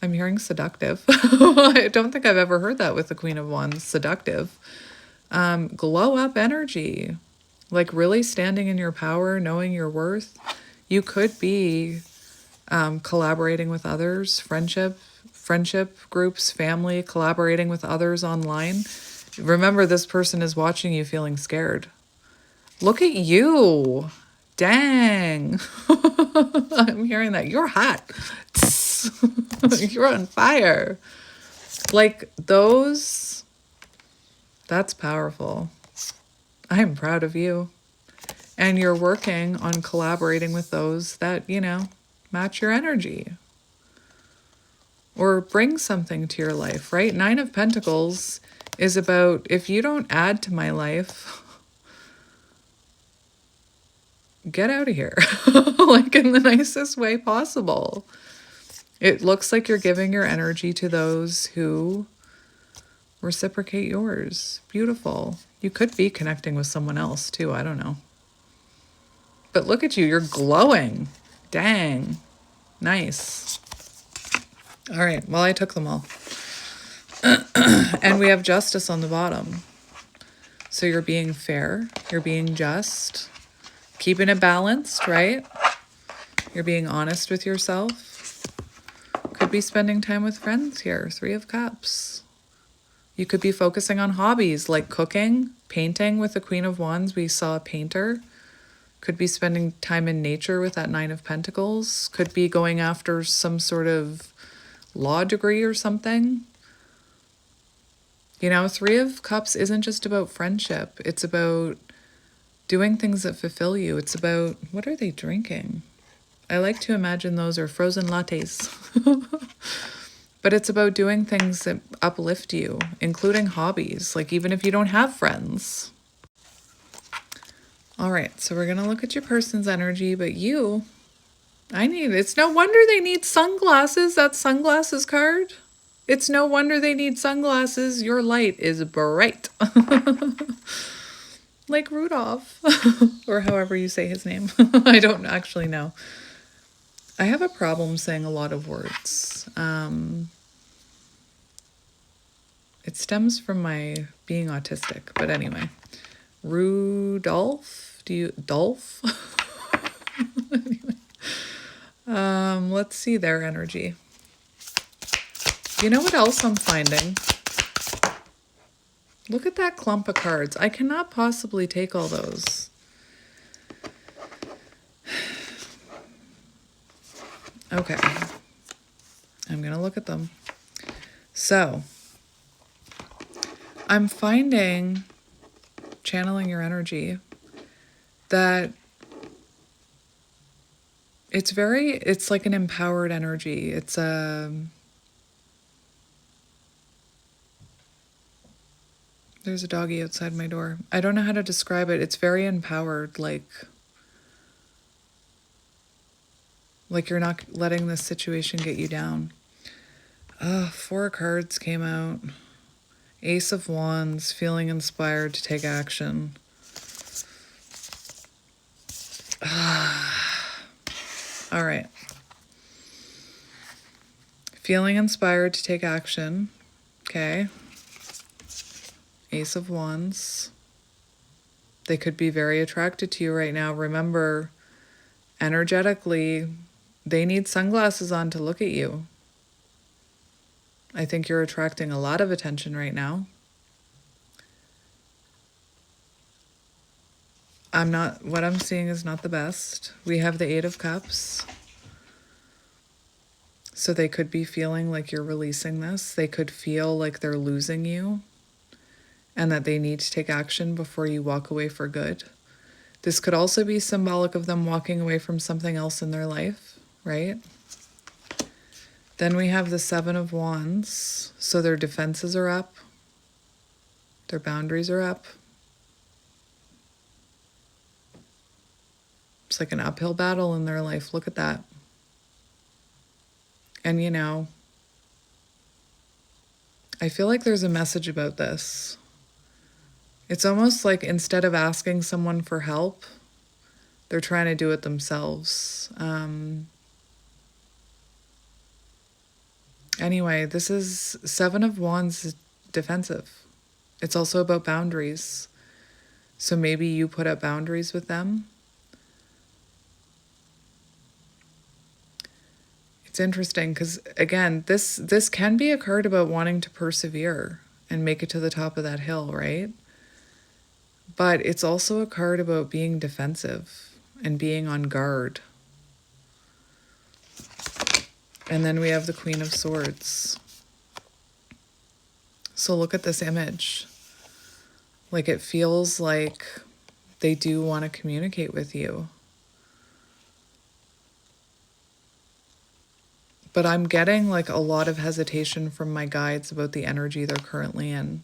I'm hearing seductive. I don't think I've ever heard that with the Queen of Wands. Seductive. Glow up energy. Like really standing in your power, knowing your worth. You could be collaborating with others, friendship groups, family, collaborating with others online. Remember, this person is watching you feeling scared. Look at you. Dang. I'm hearing that. You're hot. You're on fire. Like those, that's powerful. I'm proud of you. And you're working on collaborating with those that, match your energy. Or bring something to your life, right? Nine of Pentacles is about, if you don't add to my life, get out of here. Like in the nicest way possible. It looks like you're giving your energy to those who reciprocate yours. Beautiful. You could be connecting with someone else too. I don't know. But look at you. You're glowing. Dang. Nice. All right. Well, I took them all. And we have Justice on the bottom. So you're being fair. You're being just. Keeping it balanced, right? You're being honest with yourself. Could be spending time with friends here. Three of Cups. You could be focusing on hobbies like cooking, painting. With the Queen of Wands, we saw a painter. Could be spending time in nature with that Nine of Pentacles. Could be going after some sort of law degree or something. Three of Cups isn't just about friendship. It's about doing things that fulfill you. It's about, what are they drinking? I like to imagine those are frozen lattes. But it's about doing things that uplift you, including hobbies, like even if you don't have friends. All right, so we're going to look at your person's energy, but it's no wonder they need sunglasses, that sunglasses card. It's no wonder they need sunglasses. Your light is bright. Like Rudolph, or however you say his name. I don't actually know. I have a problem saying a lot of words. It stems from my being autistic, but anyway. Rudolph? Dolph? Anyway. Let's see their energy. You know what else I'm finding? Look at that clump of cards. I cannot possibly take all those. Okay. I'm going to look at them. So, I'm finding, channeling your energy, that it's like an empowered energy. It's there's a doggy outside my door. I don't know how to describe it. It's very empowered, like you're not letting this situation get you down. 4 cards came out. Ace of Wands, feeling inspired to take action. All right. Feeling inspired to take action. Okay. Ace of Wands. They could be very attracted to you right now. Remember, energetically, they need sunglasses on to look at you. I think you're attracting a lot of attention right now. What I'm seeing is not the best. We have the 8 of Cups. So they could be feeling like you're releasing this. They could feel like they're losing you and that they need to take action before you walk away for good. This could also be symbolic of them walking away from something else in their life, right? Then we have the 7 of Wands. So their defenses are up. Their boundaries are up. It's like an uphill battle in their life. Look at that. And I feel like there's a message about this. It's almost like instead of asking someone for help, they're trying to do it themselves. Anyway, this is 7 of Wands defensive. It's also about boundaries. So maybe you put up boundaries with them. It's interesting because, again, this can be a card about wanting to persevere and make it to the top of that hill, right? But it's also a card about being defensive and being on guard. And then we have the Queen of Swords. So look at this image. Like, it feels like they do want to communicate with you. But I'm getting like a lot of hesitation from my guides about the energy they're currently in.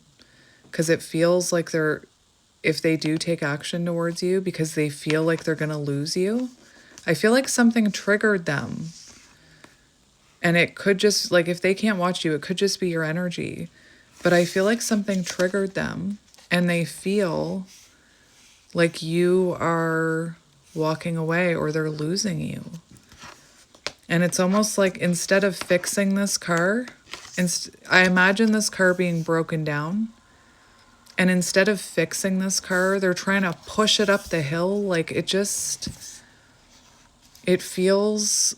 Because it feels like if they do take action towards you because they feel like they're going to lose you, I feel like something triggered them. And it could just, like, if they can't watch you, it could just be your energy. But I feel like something triggered them and they feel like you are walking away or they're losing you. And it's almost like instead of fixing this car, I imagine this car being broken down. And instead of fixing this car, they're trying to push it up the hill. Like, it feels,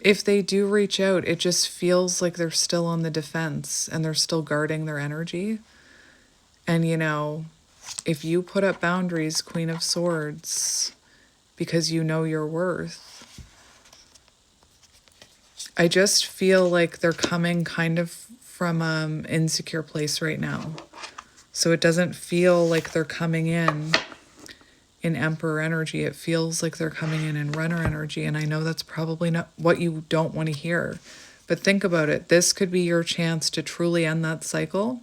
if they do reach out, it just feels like they're still on the defense and they're still guarding their energy. And, if you put up boundaries, Queen of Swords, because you know your worth, I just feel like they're coming kind of from an insecure place right now. So it doesn't feel like they're coming in in Emperor energy. It feels like they're coming in Runner energy. And I know that's probably not what you don't want to hear. But think about it. This could be your chance to truly end that cycle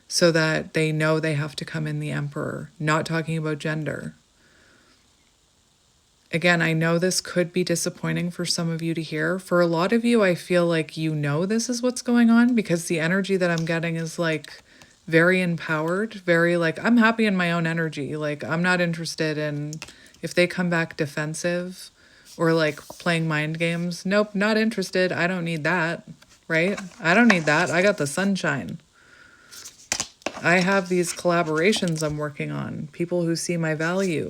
so that they know they have to come in the Emperor. Not talking about gender. Again, I know this could be disappointing for some of you to hear. For a lot of you, I feel like you know this is what's going on because the energy that I'm getting is like very empowered, very like, I'm happy in my own energy. Like, I'm not interested in if they come back defensive or like playing mind games. Nope, not interested. I don't need that, right? I don't need that. I got the sunshine. I have these collaborations I'm working on, people who see my value.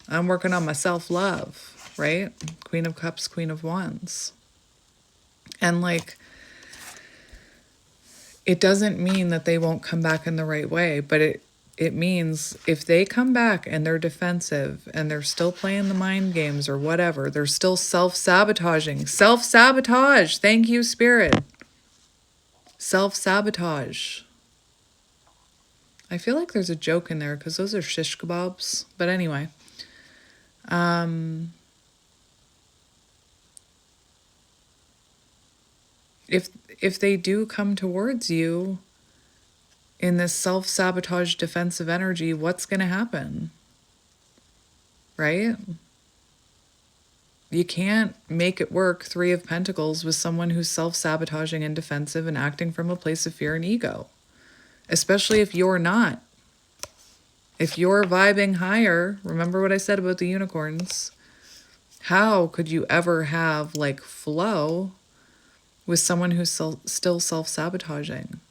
I'm working on my self-love, right? Queen of Cups, Queen of Wands. And like, it doesn't mean that they won't come back in the right way, but it means if they come back and they're defensive and they're still playing the mind games or whatever, they're still self-sabotaging. Self-sabotage. Thank you, Spirit. Self-sabotage. I feel like there's a joke in there because those are shish kebabs. But anyway. If they do come towards you in this self-sabotage defensive energy, what's going to happen? Right? You can't make it work, Three of Pentacles, with someone who's self-sabotaging and defensive and acting from a place of fear and ego. Especially if you're not. If you're vibing higher, remember what I said about the unicorns. How could you ever have like flow with someone who's still self-sabotaging?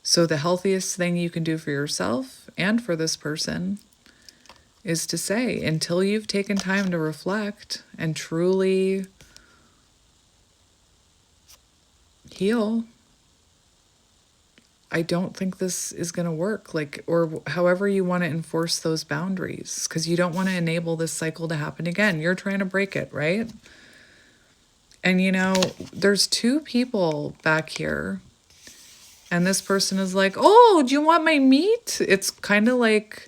So the healthiest thing you can do for yourself and for this person is to say, until you've taken time to reflect and truly heal, I don't think this is going to work. Like, or however you want to enforce those boundaries, because you don't want to enable this cycle to happen again. You're trying to break it, right? And you know, there's two people back here, and this person is like, oh, do you want my meat? It's kind of like,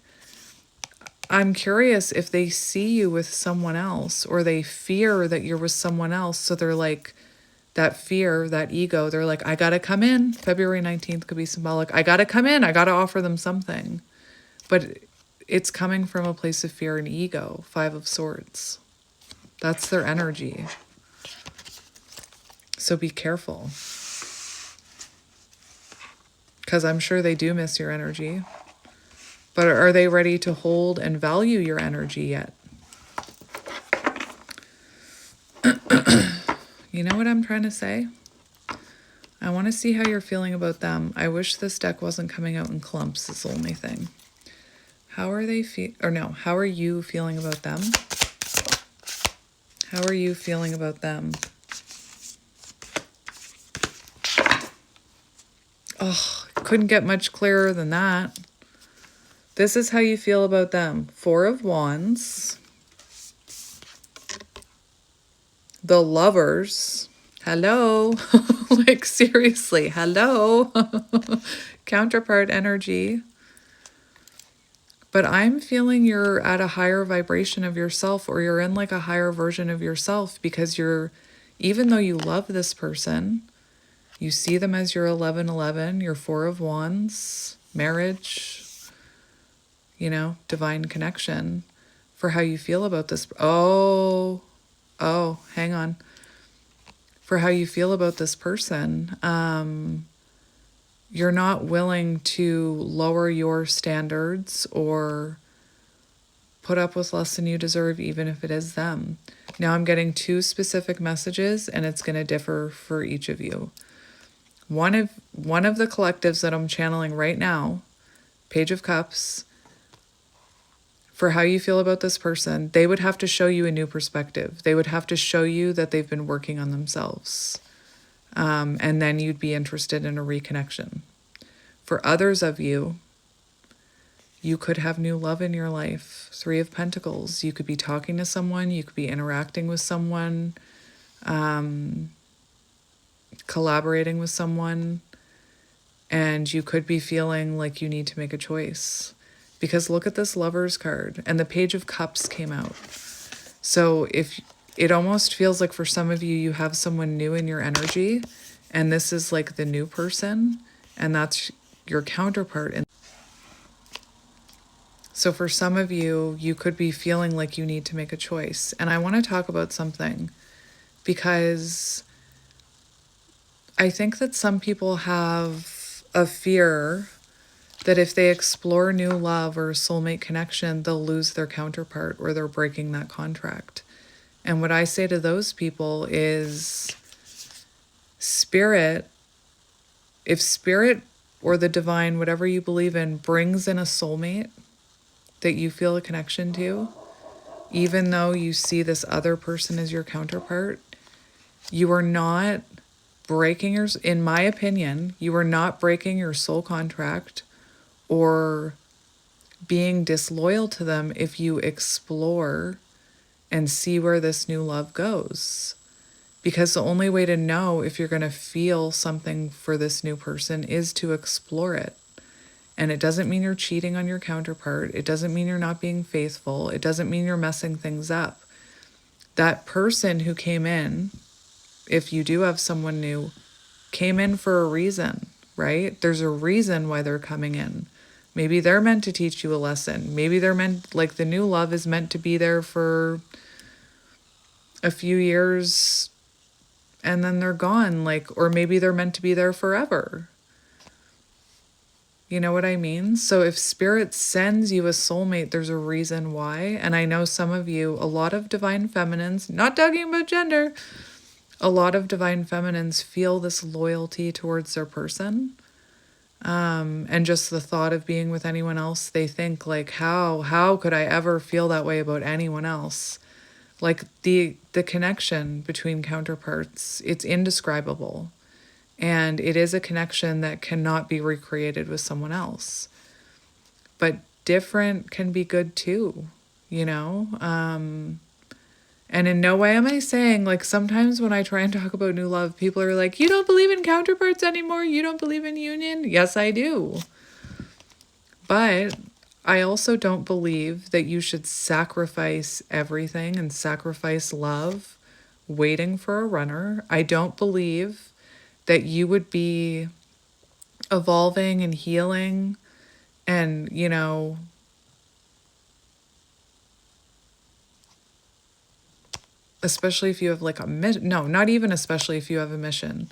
I'm curious if they see you with someone else or they fear that you're with someone else. So they're like, that fear, that ego, they're like, I gotta come in. February 19th could be symbolic. I gotta come in. I gotta offer them something. But it's coming from a place of fear and ego. Five of Swords. That's their energy. So be careful. Because I'm sure they do miss your energy. But are they ready to hold and value your energy yet? You know what I'm trying to say? I want to see how you're feeling about them. I wish this deck wasn't coming out in clumps, is the only thing. How are they how are you feeling about them? How are you feeling about them? Oh, couldn't get much clearer than that. This is how you feel about them. Four of Wands. The Lovers. Hello. Like, seriously, hello. Counterpart energy. But I'm feeling you're at a higher vibration of yourself, or you're in like a higher version of yourself, because even though you love this person, you see them as your 1111, your Four of Wands, marriage, divine connection, for how you feel about this. Oh, hang on. For how you feel about this person. You're not willing to lower your standards or put up with less than you deserve, even if it is them. Now I'm getting two specific messages, and it's going to differ for each of you. One of the collectives that I'm channeling right now, Page of Cups, for how you feel about this person, they would have to show you a new perspective. They would have to show you that they've been working on themselves. And then you'd be interested in a reconnection. For others of you, you could have new love in your life. Three of Pentacles. You could be talking to someone. You could be interacting with someone. Collaborating with someone. And you could be feeling like you need to make a choice. Because look at this Lovers card, and the Page of Cups came out. So if it almost feels like for some of you, you have someone new in your energy, and this is like the new person, and that's your counterpart. And so for some of you, you could be feeling like you need to make a choice. And I want to talk about something, because I think that some people have a fear that if they explore new love or soulmate connection, they'll lose their counterpart or they're breaking that contract. And what I say to those people is, spirit, if spirit or the divine, whatever you believe in, brings in a soulmate that you feel a connection to, even though you see this other person as your counterpart, you are not breaking your, in my opinion, you are not breaking your soul contract or being disloyal to them if you explore and see where this new love goes. Because the only way to know if you're going to feel something for this new person is to explore it. And it doesn't mean you're cheating on your counterpart. It doesn't mean you're not being faithful. It doesn't mean you're messing things up. That person who came in, if you do have someone new, came in for a reason, right? There's a reason why they're coming in. Maybe they're meant to teach you a lesson. Maybe they're meant, like the new love is meant to be there for a few years and then they're gone, like, or maybe they're meant to be there forever. You know what I mean? So if spirit sends you a soulmate, there's a reason why. And I know some of you, a lot of divine feminines, not talking about gender, a lot of divine feminines feel this loyalty towards their person. And just the thought of being with anyone else, they think like, how could I ever feel that way about anyone else? Like the connection between counterparts, it's indescribable. And it is a connection that cannot be recreated with someone else. But different can be good too, you know? And in no way am I saying, like, sometimes when I try and talk about new love, people are like, you don't believe in counterparts anymore? You don't believe in union? Yes, I do. But I also don't believe that you should sacrifice everything and sacrifice love waiting for a runner. I don't believe that you would be evolving and healing and, you know, especially if you have like a mission. No, not even especially if you have a mission.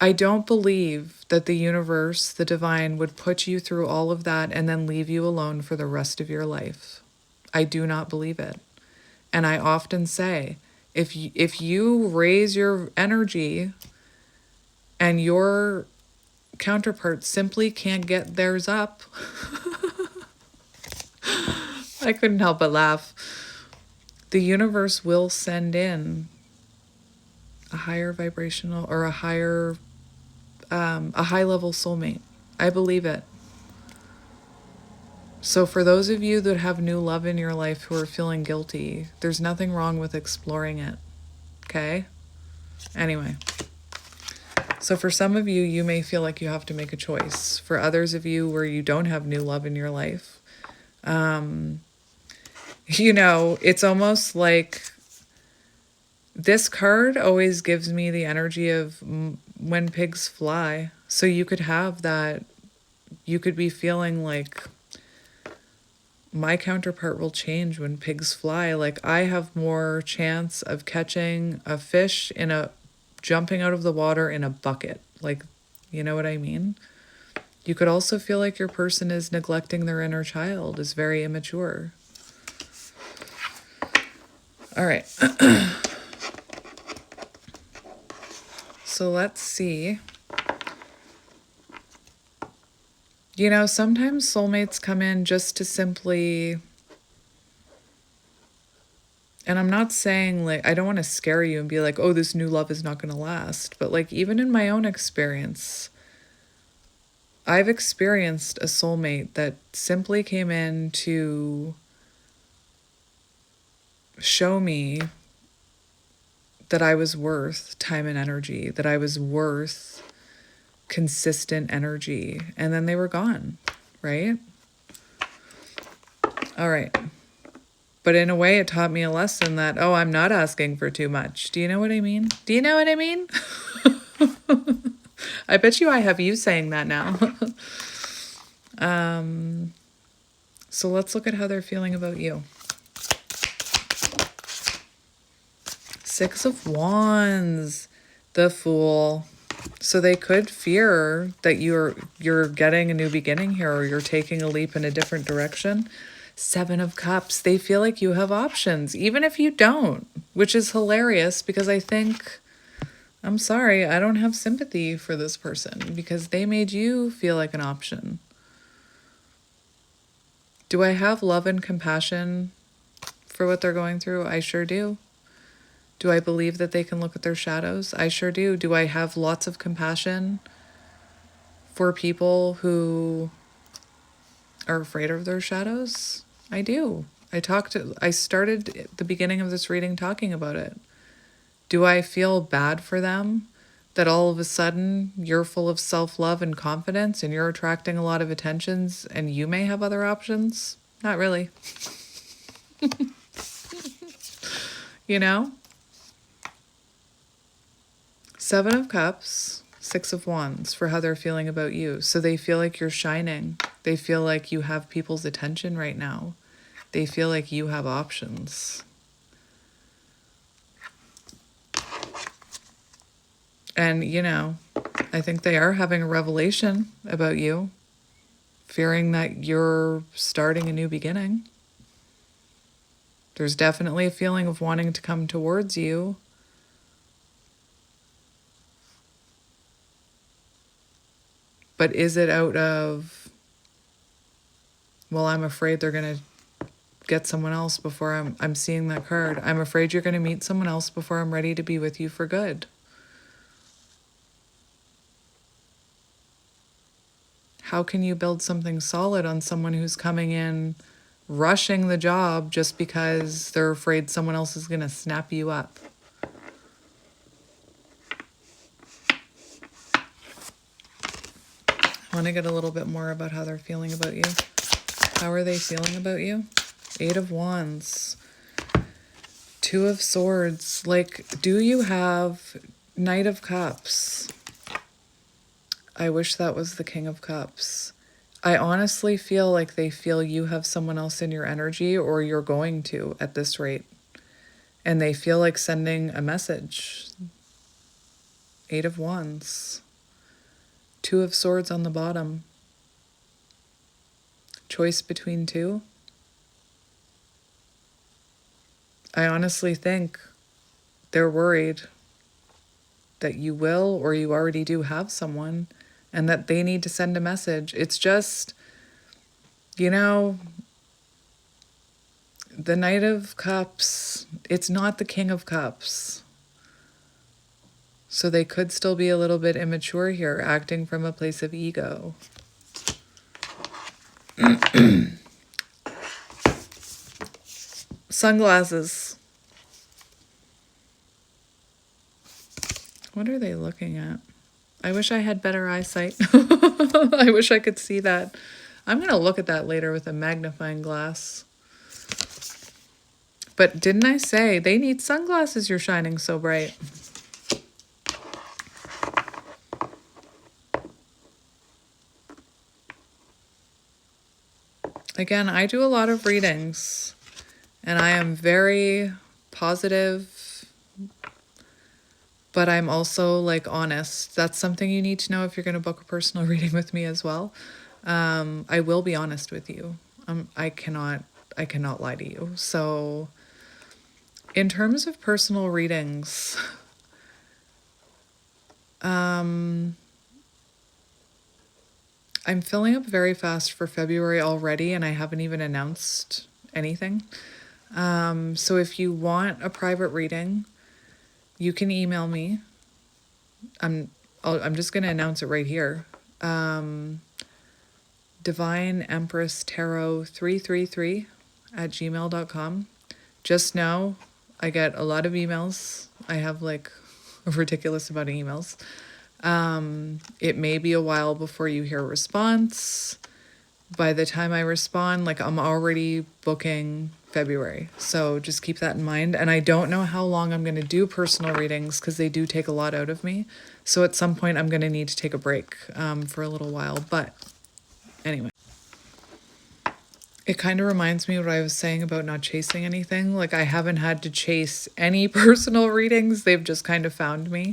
I don't believe that the universe, the divine, would put you through all of that and then leave you alone for the rest of your life. I do not believe it. And I often say, if you raise your energy and your counterpart simply can't get theirs up, I couldn't help but laugh. The universe will send in a higher vibrational or a high level soulmate. I believe it. So for those of you that have new love in your life who are feeling guilty, there's nothing wrong with exploring it. Okay? Anyway. So for some of you, you may feel like you have to make a choice. For others of you where you don't have new love in your life, you know, it's almost like this card always gives me the energy of when pigs fly. So you could have that, you could be feeling like my counterpart will change when pigs fly. Like I have more chance of catching a fish jumping out of the water in a bucket. Like, you know what I mean? You could also feel like your person is neglecting their inner child, is very immature. All right. So let's see. You know, sometimes soulmates come in just to simply, and I'm not saying like, I don't want to scare you and be like, oh, this new love is not going to last. But like, even in my own experience, I've experienced a soulmate that simply came in to show me that I was worth time and energy, that I was worth consistent energy, and then they were gone, right? All right. But in a way, it taught me a lesson that, oh, I'm not asking for too much. Do you know what I mean? Do you know what I mean? I bet you I have you saying that now. So let's look at how they're feeling about you. Six of Wands, the Fool. So they could fear that you're getting a new beginning here, or you're taking a leap in a different direction. Seven of Cups, they feel like you have options, even if you don't, which is hilarious because I'm sorry, I don't have sympathy for this person because they made you feel like an option. Do I have love and compassion for what they're going through? I sure do. Do I believe that they can look at their shadows? I sure do. Do I have lots of compassion for people who are afraid of their shadows? I do. I started at the beginning of this reading talking about it. Do I feel bad for them that all of a sudden you're full of self-love and confidence and you're attracting a lot of attentions and you may have other options? Not really. You know? Seven of Cups, Six of Wands for how they're feeling about you. So they feel like you're shining. They feel like you have people's attention right now. They feel like you have options. And, I think they are having a revelation about you, fearing that you're starting a new beginning. There's definitely a feeling of wanting to come towards you. But is it out of, well, I'm afraid they're going to get someone else before I'm seeing that card. I'm afraid you're going to meet someone else before I'm ready to be with you for good. How can you build something solid on someone who's coming in, rushing the job just because they're afraid someone else is going to snap you up? I want to get a little bit more about how they're feeling about you. How are they feeling about you? Eight of Wands. Two of Swords. Like, do you have Knight of Cups? I wish that was the King of Cups. I honestly feel like they feel you have someone else in your energy, or you're going to at this rate. And they feel like sending a message. Eight of Wands. Two of Swords on the bottom. Choice between two. I honestly think they're worried that you will, or you already do have someone, and that they need to send a message. It's just, the Knight of Cups, it's not the King of Cups. So they could still be a little bit immature here, acting from a place of ego. Sunglasses. What are they looking at? I wish I had better eyesight. I wish I could see that. I'm going to look at that later with a magnifying glass. But didn't I say they need sunglasses? You're shining so bright. Again, I do a lot of readings, and I am very positive, but I'm also honest. That's something you need to know if you're going to book a personal reading with me as well. I will be honest with you. I cannot lie to you. So in terms of personal readings, I'm filling up very fast for February already, and I haven't even announced anything. So if you want a private reading, you can email me. I'm just going to announce it right here. Divine Empress Tarot 333 at gmail.com. Just know I get a lot of emails. I have a ridiculous amount of emails. It may be a while before you hear a response. by the time I respond, like I'm already booking February. So just keep that in mind. And I don't know how long I'm going to do personal readings because they do take a lot out of me. So at some point, I'm going to need to take a break for a little while. But anyway, it kind of reminds me of what I was saying about not chasing anything. Like I haven't had to chase any personal readings. They've just kind of found me.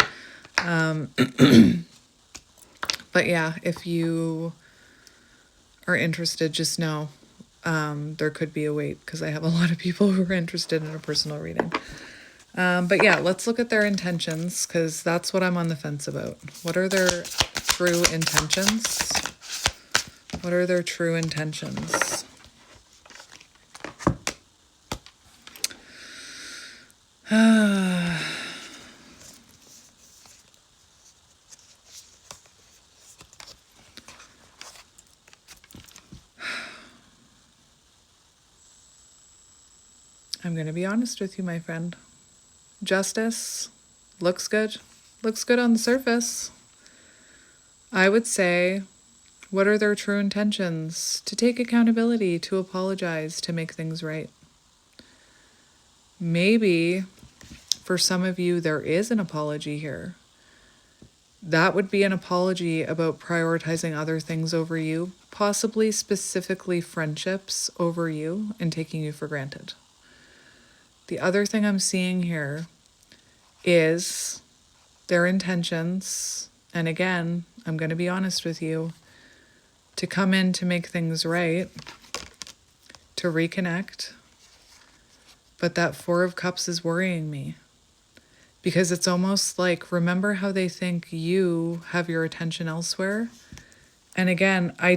But yeah, if you are interested, just know there could be a wait because I have a lot of people who are interested in a personal reading. But yeah, let's look at their intentions because that's what I'm on the fence about. What are their true intentions? What are their true intentions? I'm going to be honest with you, my friend. Justice looks good. Looks good on the surface. I would say, what are their true intentions? To take accountability, to apologize, to make things right. Maybe for some of you, there is an apology here. That would be an apology about prioritizing other things over you, possibly specifically friendships over you and taking you for granted. The other thing I'm seeing here is their intentions, and again, I'm going to be honest with you, to come in to make things right, to reconnect. But that Four of Cups is worrying me because it's almost like, remember how they think you have your attention elsewhere? And again, I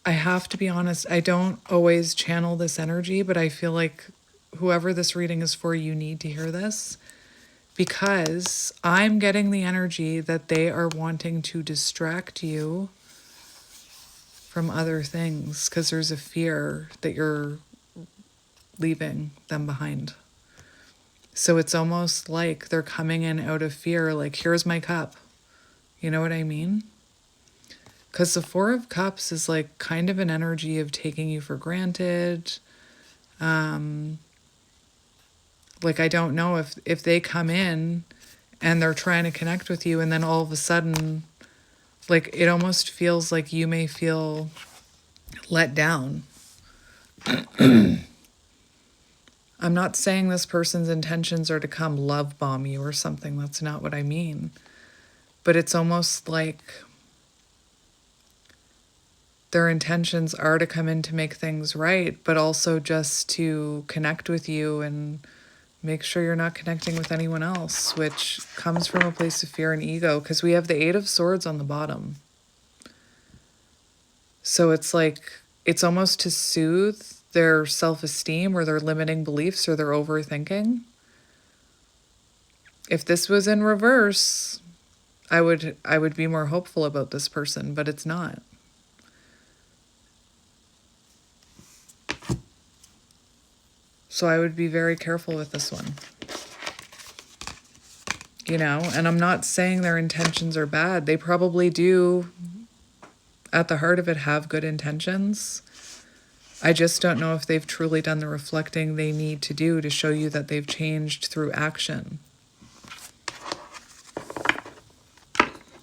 have to be honest, I don't always channel this energy, but I feel like whoever this reading is for, you need to hear this because I'm getting the energy that they are wanting to distract you from other things because there's a fear that you're leaving them behind. So it's almost like they're coming in out of fear, like, here's my cup. You know what I mean? Because the Four of Cups is like kind of an energy of taking you for granted. Like, I don't know if they come in and they're trying to connect with you and then all of a sudden, like, it almost feels like you may feel let down. I'm not saying this person's intentions are to come love bomb you or something. That's not what I mean. But it's almost like their intentions are to come in to make things right, but also just to connect with you and make sure you're not connecting with anyone else, which comes from a place of fear and ego because we have the Eight of Swords on the bottom. So it's like, it's almost to soothe their self-esteem or their limiting beliefs or their overthinking. If this was in reverse, I would be more hopeful about this person, but it's not. So I would be very careful with this one. You know, and I'm not saying their intentions are bad. They probably do, at the heart of it, have good intentions. I just don't know if they've truly done the reflecting they need to do to show you that they've changed through action.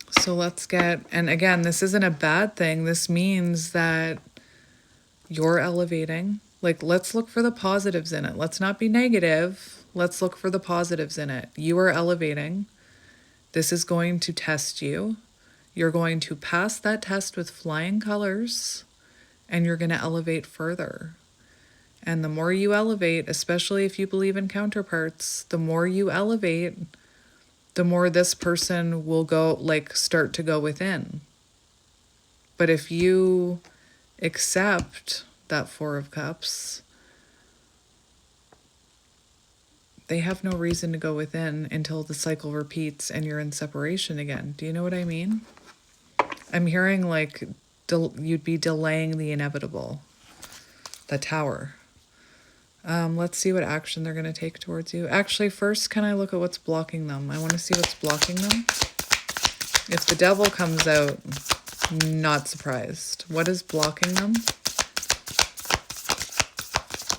So let's get, and again, this isn't a bad thing. This means that you're elevating. Like, let's look for the positives in it. Let's not be negative. Let's look for the positives in it. You are elevating. This is going to test you. You're going to pass that test with flying colors, and you're going to elevate further. And the more you elevate, especially if you believe in counterparts, the more you elevate, the more this person will go, like, start to go within. But if you accept that Four of Cups, they have no reason to go within until the cycle repeats and you're in separation again. Do you know what I mean? I'm hearing like you'd be delaying the inevitable. The Tower. Let's see what action they're going to take towards you. Actually, first, can I look at what's blocking them? I want to see what's blocking them. If the Devil comes out, Not surprised. What is blocking them?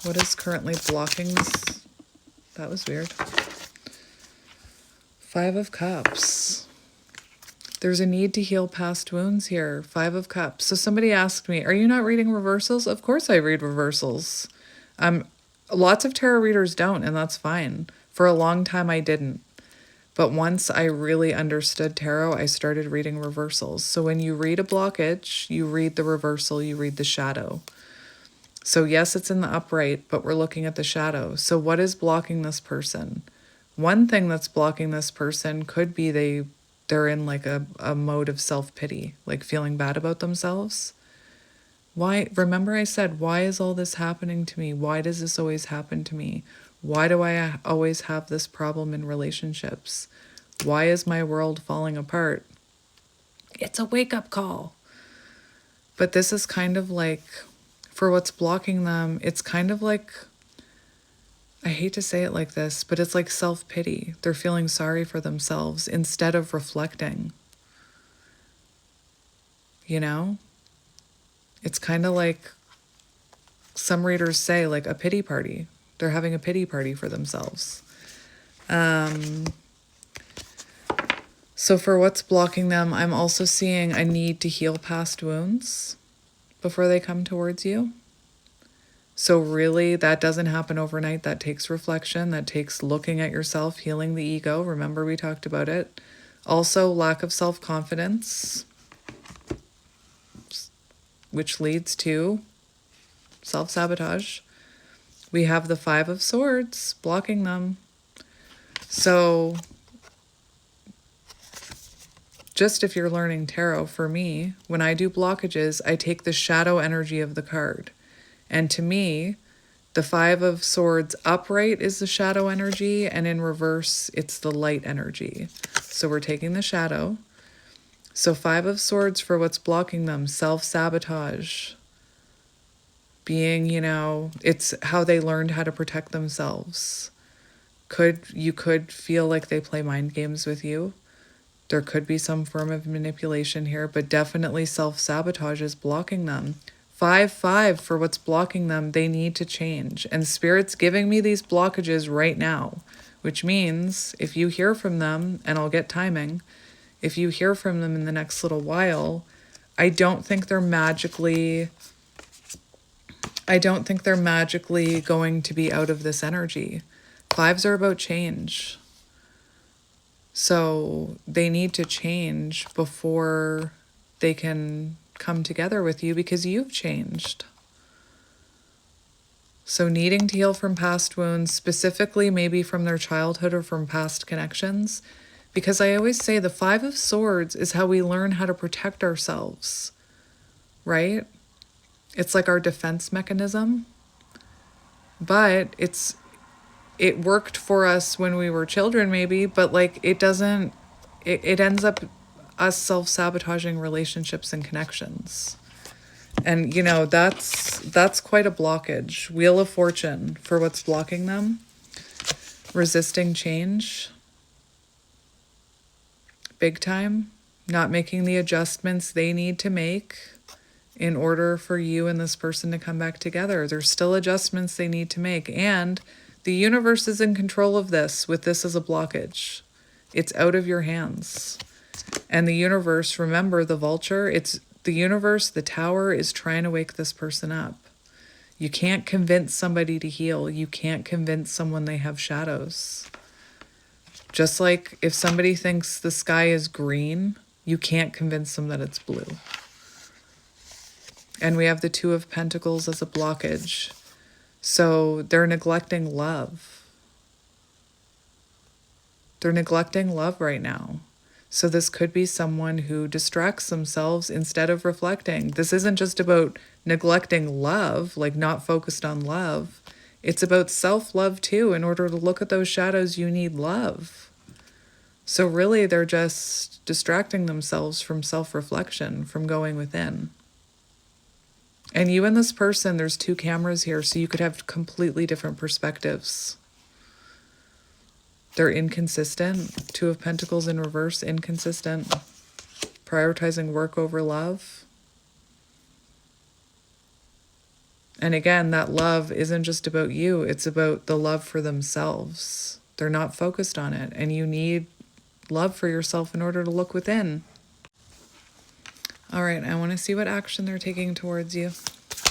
What is currently blocking this? That was weird. 5 of Cups. There's a need to heal past wounds here. 5 of Cups. So somebody asked me, are you not reading reversals? Of course I read reversals. Lots of tarot readers don't, and that's fine. For a long time I didn't. But once I really understood tarot, I started reading reversals. So when you read a blockage, you read the reversal, you read the shadow. So yes, it's in the upright, but we're looking at the shadow. So what is blocking this person? One thing that's blocking this person could be they're in like a mode of self-pity, like feeling bad about themselves. Why? Remember I said, why is all this happening to me? Why does this always happen to me? Why do I always have this problem in relationships? Why is my world falling apart? It's a wake-up call. But this is kind of like, for what's blocking them, it's kind of like, I hate to say it like this, but it's like self-pity. They're feeling sorry for themselves instead of reflecting. You know? It's kind of like some readers say, like a pity party. They're having a pity party for themselves. So for what's blocking them, I'm also seeing a need to heal past wounds before they come towards you. So really, that doesn't happen overnight. That takes reflection. That takes looking at yourself, healing the ego. Remember, we talked about it. Also, lack of self-confidence, which leads to self-sabotage. We have the 5 of Swords blocking them. So just if you're learning tarot, for me, when I do blockages, I take the shadow energy of the card. And to me, the 5 of Swords upright is the shadow energy, and in reverse, it's the light energy. So we're taking the shadow. So 5 of Swords for what's blocking them, self-sabotage. Being, it's how they learned how to protect themselves. You could feel like they play mind games with you. There could be some form of manipulation here, but definitely self-sabotage is blocking them. 5-5 for what's blocking them, they need to change. And Spirit's giving me these blockages right now, which means if you hear from them, and I'll get timing, if you hear from them in the next little while, I don't think they're magically going to be out of this energy. 5s are about change. So they need to change before they can come together with you because you've changed. So needing to heal from past wounds, specifically maybe from their childhood or from past connections, because I always say the 5 of Swords is how we learn how to protect ourselves, right? It's like our defense mechanism, but it worked for us when we were children maybe, but like it ends up us self-sabotaging relationships and connections. And that's quite a blockage. Wheel of Fortune for what's blocking them. Resisting change. Big time. Not making the adjustments they need to make in order for you and this person to come back together. There's still adjustments they need to make. And the universe is in control of this with this as a blockage. It's out of your hands. And the universe, remember the vulture, it's the universe, the tower is trying to wake this person up. You can't convince somebody to heal. You can't convince someone they have shadows. Just like if somebody thinks the sky is green, you can't convince them that it's blue. And we have the 2 of Pentacles as a blockage. So they're neglecting love. They're neglecting love right now. So this could be someone who distracts themselves instead of reflecting. This isn't just about neglecting love, like not focused on love. It's about self-love too. In order to look at those shadows, you need love. So really, they're just distracting themselves from self-reflection, from going within. And you and this person, there's 2 cameras here, so you could have completely different perspectives. They're inconsistent. 2 of Pentacles in reverse, inconsistent. prioritizing work over love. And again, that love isn't just about you, it's about the love for themselves. They're not focused on it, and you need love for yourself in order to look within. All right, I want to see what action they're taking towards you.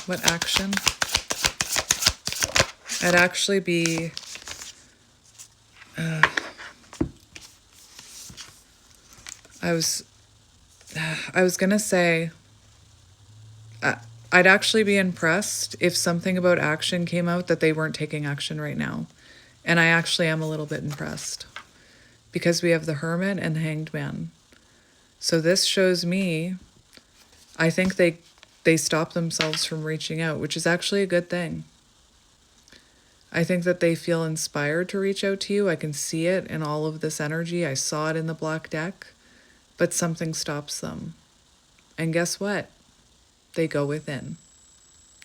What action? I'd actually be... I was going to say... I'd actually be impressed if something about action came out that they weren't taking action right now. And I actually am a little bit impressed. Because we have the Hermit and the Hanged Man. So this shows me, I think they stop themselves from reaching out, which is actually a good thing. I think that they feel inspired to reach out to you. I can see it in all of this energy. I saw it in the black deck. But something stops them. And guess what? They go within.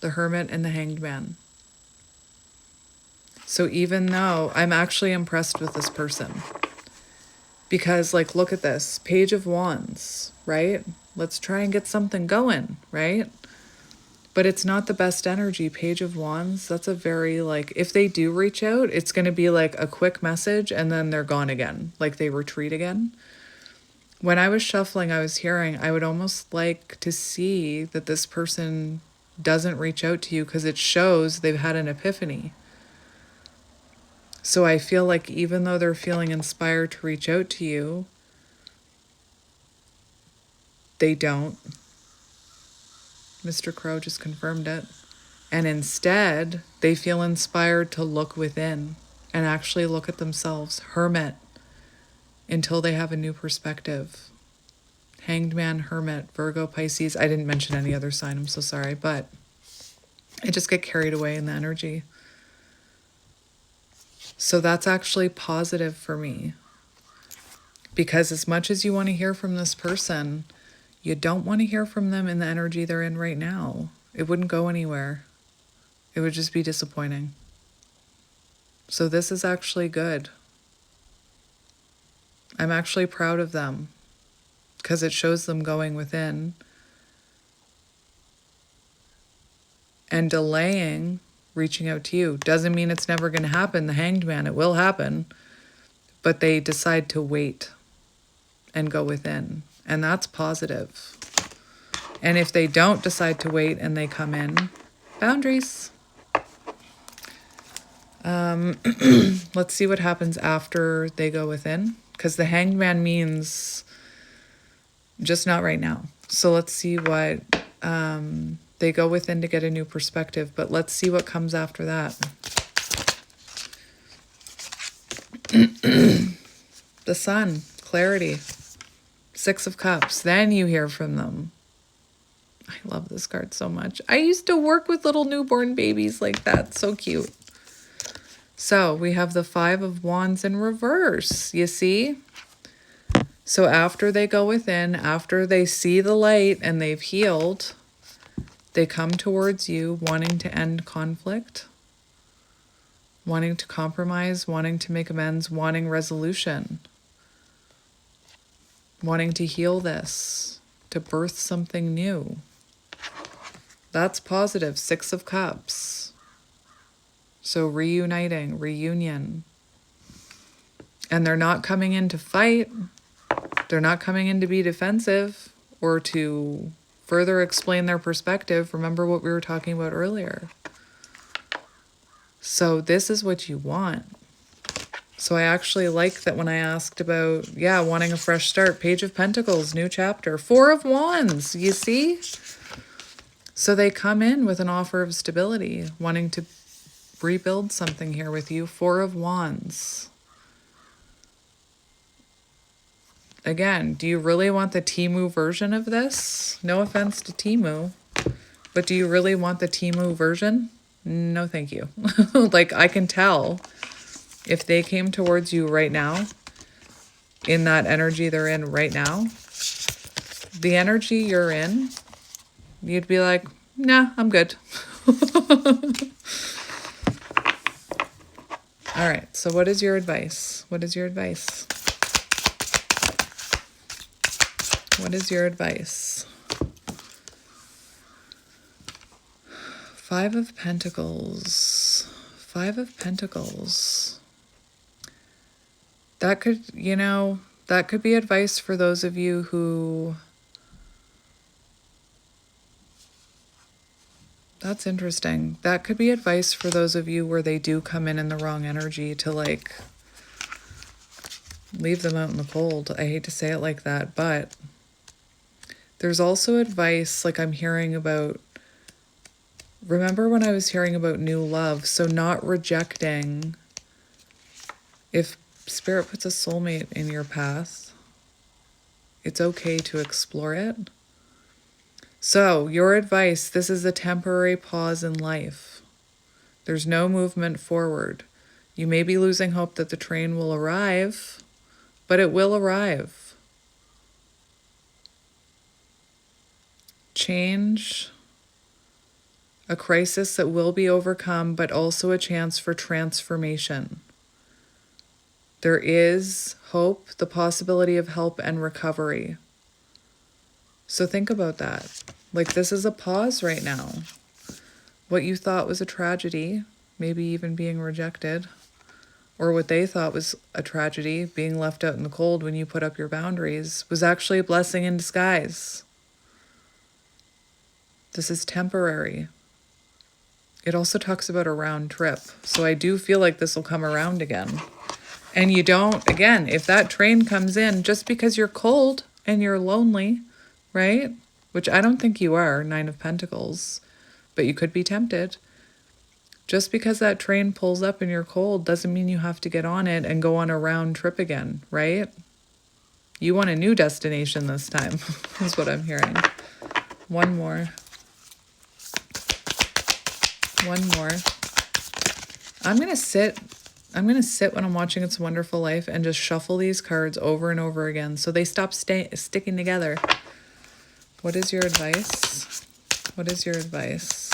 The Hermit and the Hanged Man. So even though I'm actually impressed with this person, because like, look at this, Page of Wands, right? Let's try and get something going, right? But it's not the best energy. Page of Wands, that's a very like, if they do reach out, it's going to be like a quick message and then they're gone again. Like they retreat again. When I was shuffling, I was hearing, I would almost like to see that this person doesn't reach out to you because it shows they've had an epiphany. So I feel like even though they're feeling inspired to reach out to you, they don't. Mr. Crow just confirmed it. And instead, they feel inspired to look within and actually look at themselves. Hermit. Until they have a new perspective. Hanged Man, Hermit, Virgo, Pisces. I didn't mention any other sign, I'm so sorry, but I just get carried away in the energy. So that's actually positive for me. Because as much as you want to hear from this person, you don't want to hear from them in the energy they're in right now. It wouldn't go anywhere. It would just be disappointing. So this is actually good. I'm actually proud of them because it shows them going within and delaying reaching out to you. Doesn't mean it's never going to happen. The Hanged Man, it will happen, but they decide to wait and go within, and that's positive. And if they don't decide to wait and they come in, boundaries. Let's see what happens after they go within. Because the Hanged Man means just not right now. So let's see what they go within to get a new perspective. But let's see what comes after that. The Sun, clarity. Six of Cups. Then you hear from them. I love this card so much. I used to work with little newborn babies like that. So cute. So we have the Five of Wands in reverse, you see? So after they go within, after they see the light and they've healed, they come towards you wanting to end conflict, wanting to compromise, wanting to make amends, wanting resolution, wanting to heal this, to birth something new. That's positive. Six of Cups. So reuniting, reunion. And they're not coming in to fight. They're not coming in to be defensive or to further explain their perspective. Remember what we were talking about earlier. So this is what you want. So I actually like that when I asked about, wanting a fresh start. Page of Pentacles, new chapter. Four of Wands, you see? So they come in with an offer of stability, wanting to rebuild something here with you. Four of Wands. Again, do you really want the Temu version of this? No offense to Temu, but do you really want the Temu version? No, thank you. Like, I can tell if they came towards you right now, in that energy they're in right now, the energy you're in, you'd be like, nah, I'm good. All right, so what is your advice? What is your advice? What is your advice? Five of Pentacles. Five of Pentacles. That could, that could be advice for those of you who... That's interesting. That could be advice for those of you where they do come in the wrong energy to like leave them out in the cold. I hate to say it like that, but there's also advice like I'm hearing about. Remember when I was hearing about new love? So not rejecting. If Spirit puts a soulmate in your path, it's okay to explore it. So, your advice, this is a temporary pause in life. There's no movement forward. You may be losing hope that the train will arrive, but it will arrive. Change, a crisis that will be overcome, but also a chance for transformation. There is hope, the possibility of help and recovery. So think about that. Like, this is a pause right now. What you thought was a tragedy, maybe even being rejected, or what they thought was a tragedy, being left out in the cold when you put up your boundaries, was actually a blessing in disguise. This is temporary. It also talks about a round trip. So I do feel like this will come around again. And you don't, again, if that train comes in, just because you're cold and you're lonely, right? Which I don't think you are, Nine of Pentacles, but you could be tempted. Just because that train pulls up and you're cold doesn't mean you have to get on it and go on a round trip again, right? You want a new destination this time, is what I'm hearing. One more. One more. I'm going to sit when I'm watching It's a Wonderful Life and just shuffle these cards over and over again so they stop sticking together. What is your advice? What is your advice?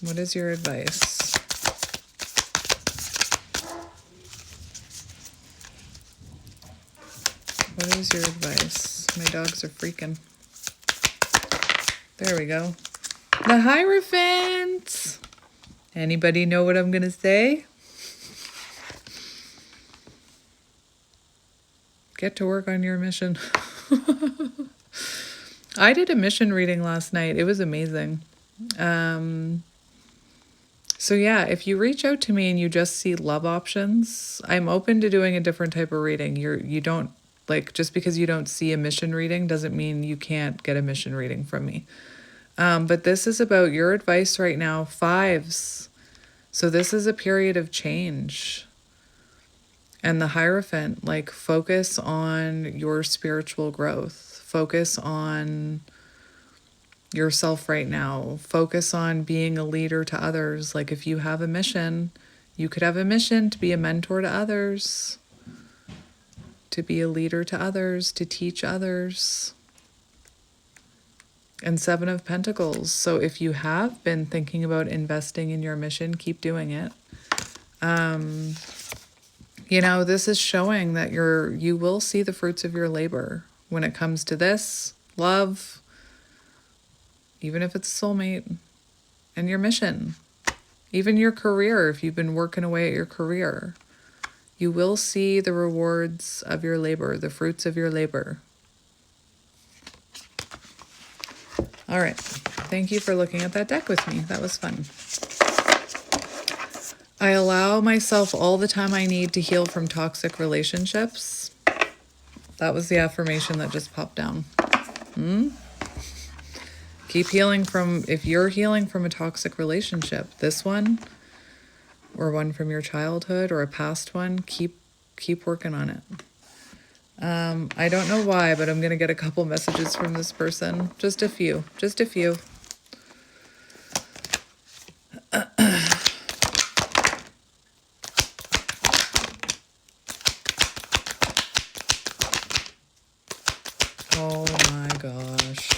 What is your advice? What is your advice? My dogs are freaking. There we go. The Hierophant! Anybody know what I'm going to say? Get to work on your mission. I did a mission reading last night. It was amazing. So yeah, if you reach out to me and you just see love options, I'm open to doing a different type of reading. You don't, like, just because you don't see a mission reading doesn't mean you can't get a mission reading from me. But this is about your advice right now, fives. So this is a period of change. And the Hierophant, like, focus on your spiritual growth. Focus on yourself right now. Focus on being a leader to others. Like, if you have a mission, you could have a mission to be a mentor to others, to be a leader to others, to teach others. And Seven of Pentacles. So if you have been thinking about investing in your mission, keep doing it. This is showing that you will see the fruits of your labor when it comes to this, love, even if it's a soulmate, and your mission, even your career. If you've been working away at your career, you will see the rewards of your labor, the fruits of your labor. All right. Thank you for looking at that deck with me. That was fun. I allow myself all the time I need to heal from toxic relationships. That was the affirmation that just popped down. Keep healing if you're healing from a toxic relationship, this one, or one from your childhood, or a past one, keep working on it. I don't know why, but I'm going to get a couple messages from this person. Just a few. Oh my gosh.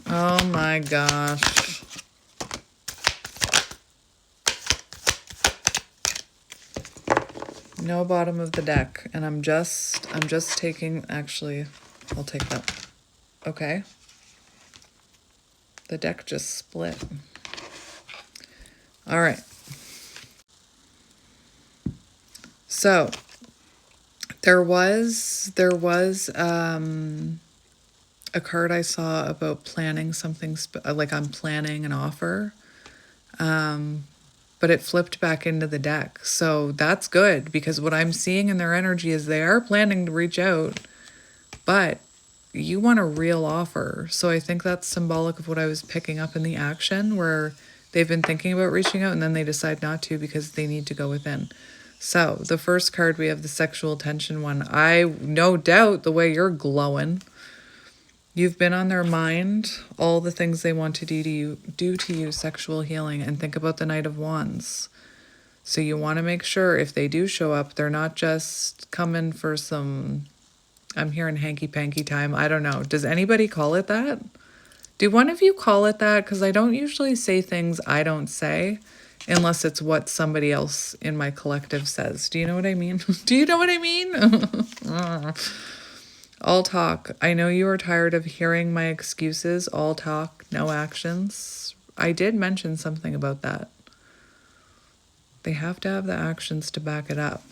Oh my gosh. No bottom of the deck. And I'm just taking, actually, I'll take that. Okay. The deck just split. All right. So there was a card I saw about planning something, like I'm planning an offer. But it flipped back into the deck. So that's good, because what I'm seeing in their energy is they are planning to reach out, but you want a real offer. So I think that's symbolic of what I was picking up in the action, where they've been thinking about reaching out and then they decide not to because they need to go within. So the first card, we have the sexual tension one. I no doubt the way you're glowing, you've been on their mind, all the things they want to do to you, sexual healing, and think about the Knight of Wands. So you want to make sure if they do show up, they're not just coming for some, I'm hearing hanky-panky time. I don't know. Does anybody call it that? Do one of you call it that? Because I don't usually say things I don't say unless it's what somebody else in my collective says. Do you know what I mean? Do you know what I mean? All talk. I know you are tired of hearing my excuses. All talk, no actions. I did mention something about that. They have to have the actions to back it up.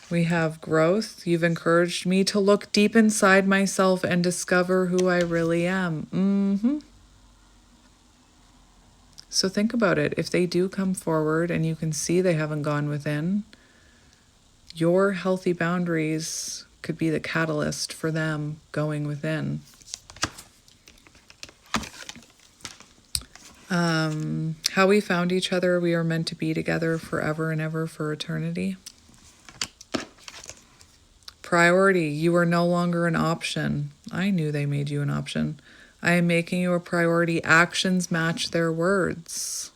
We have growth. You've encouraged me to look deep inside myself and discover who I really am. So think about it. If they do come forward and you can see they haven't gone within, your healthy boundaries could be the catalyst for them going within. How we found each other, we are meant to be together forever and ever for eternity. Priority, you are no longer an option. I knew they made you an option. I am making you a priority. Actions match their words.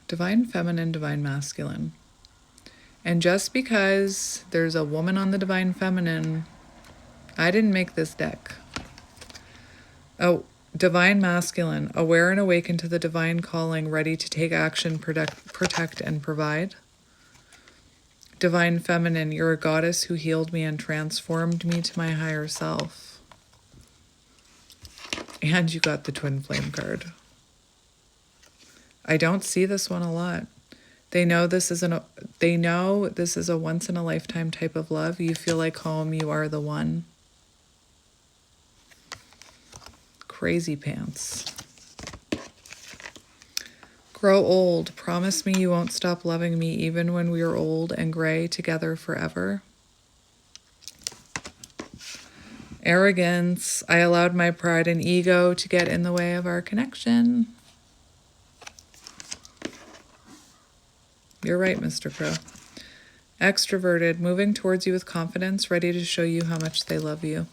Divine feminine, divine masculine. And just because there's a woman on the divine feminine, I didn't make this deck. Oh, divine masculine, aware and awakened to the divine calling, ready to take action, protect, and provide. Divine feminine, you're a goddess who healed me and transformed me to my higher self. And you got the twin flame card. I don't see this one a lot. They know this is a once in a lifetime type of love. You feel like home, you are the one. Crazy pants. Grow old. Promise me you won't stop loving me even when we are old and gray, together forever. Arrogance. I allowed my pride and ego to get in the way of our connection. You're right, Mr. Crow. Extroverted, moving towards you with confidence, ready to show you how much they love you.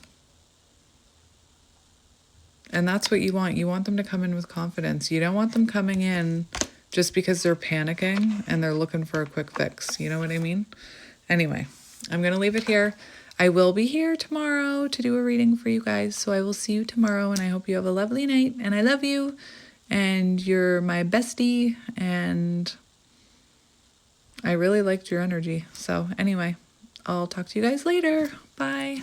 And that's what you want. You want them to come in with confidence. You don't want them coming in just because they're panicking and they're looking for a quick fix. You know what I mean? Anyway, I'm going to leave it here. I will be here tomorrow to do a reading for you guys. So I will see you tomorrow, and I hope you have a lovely night. And I love you. And you're my bestie. And I really liked your energy. So anyway, I'll talk to you guys later. Bye.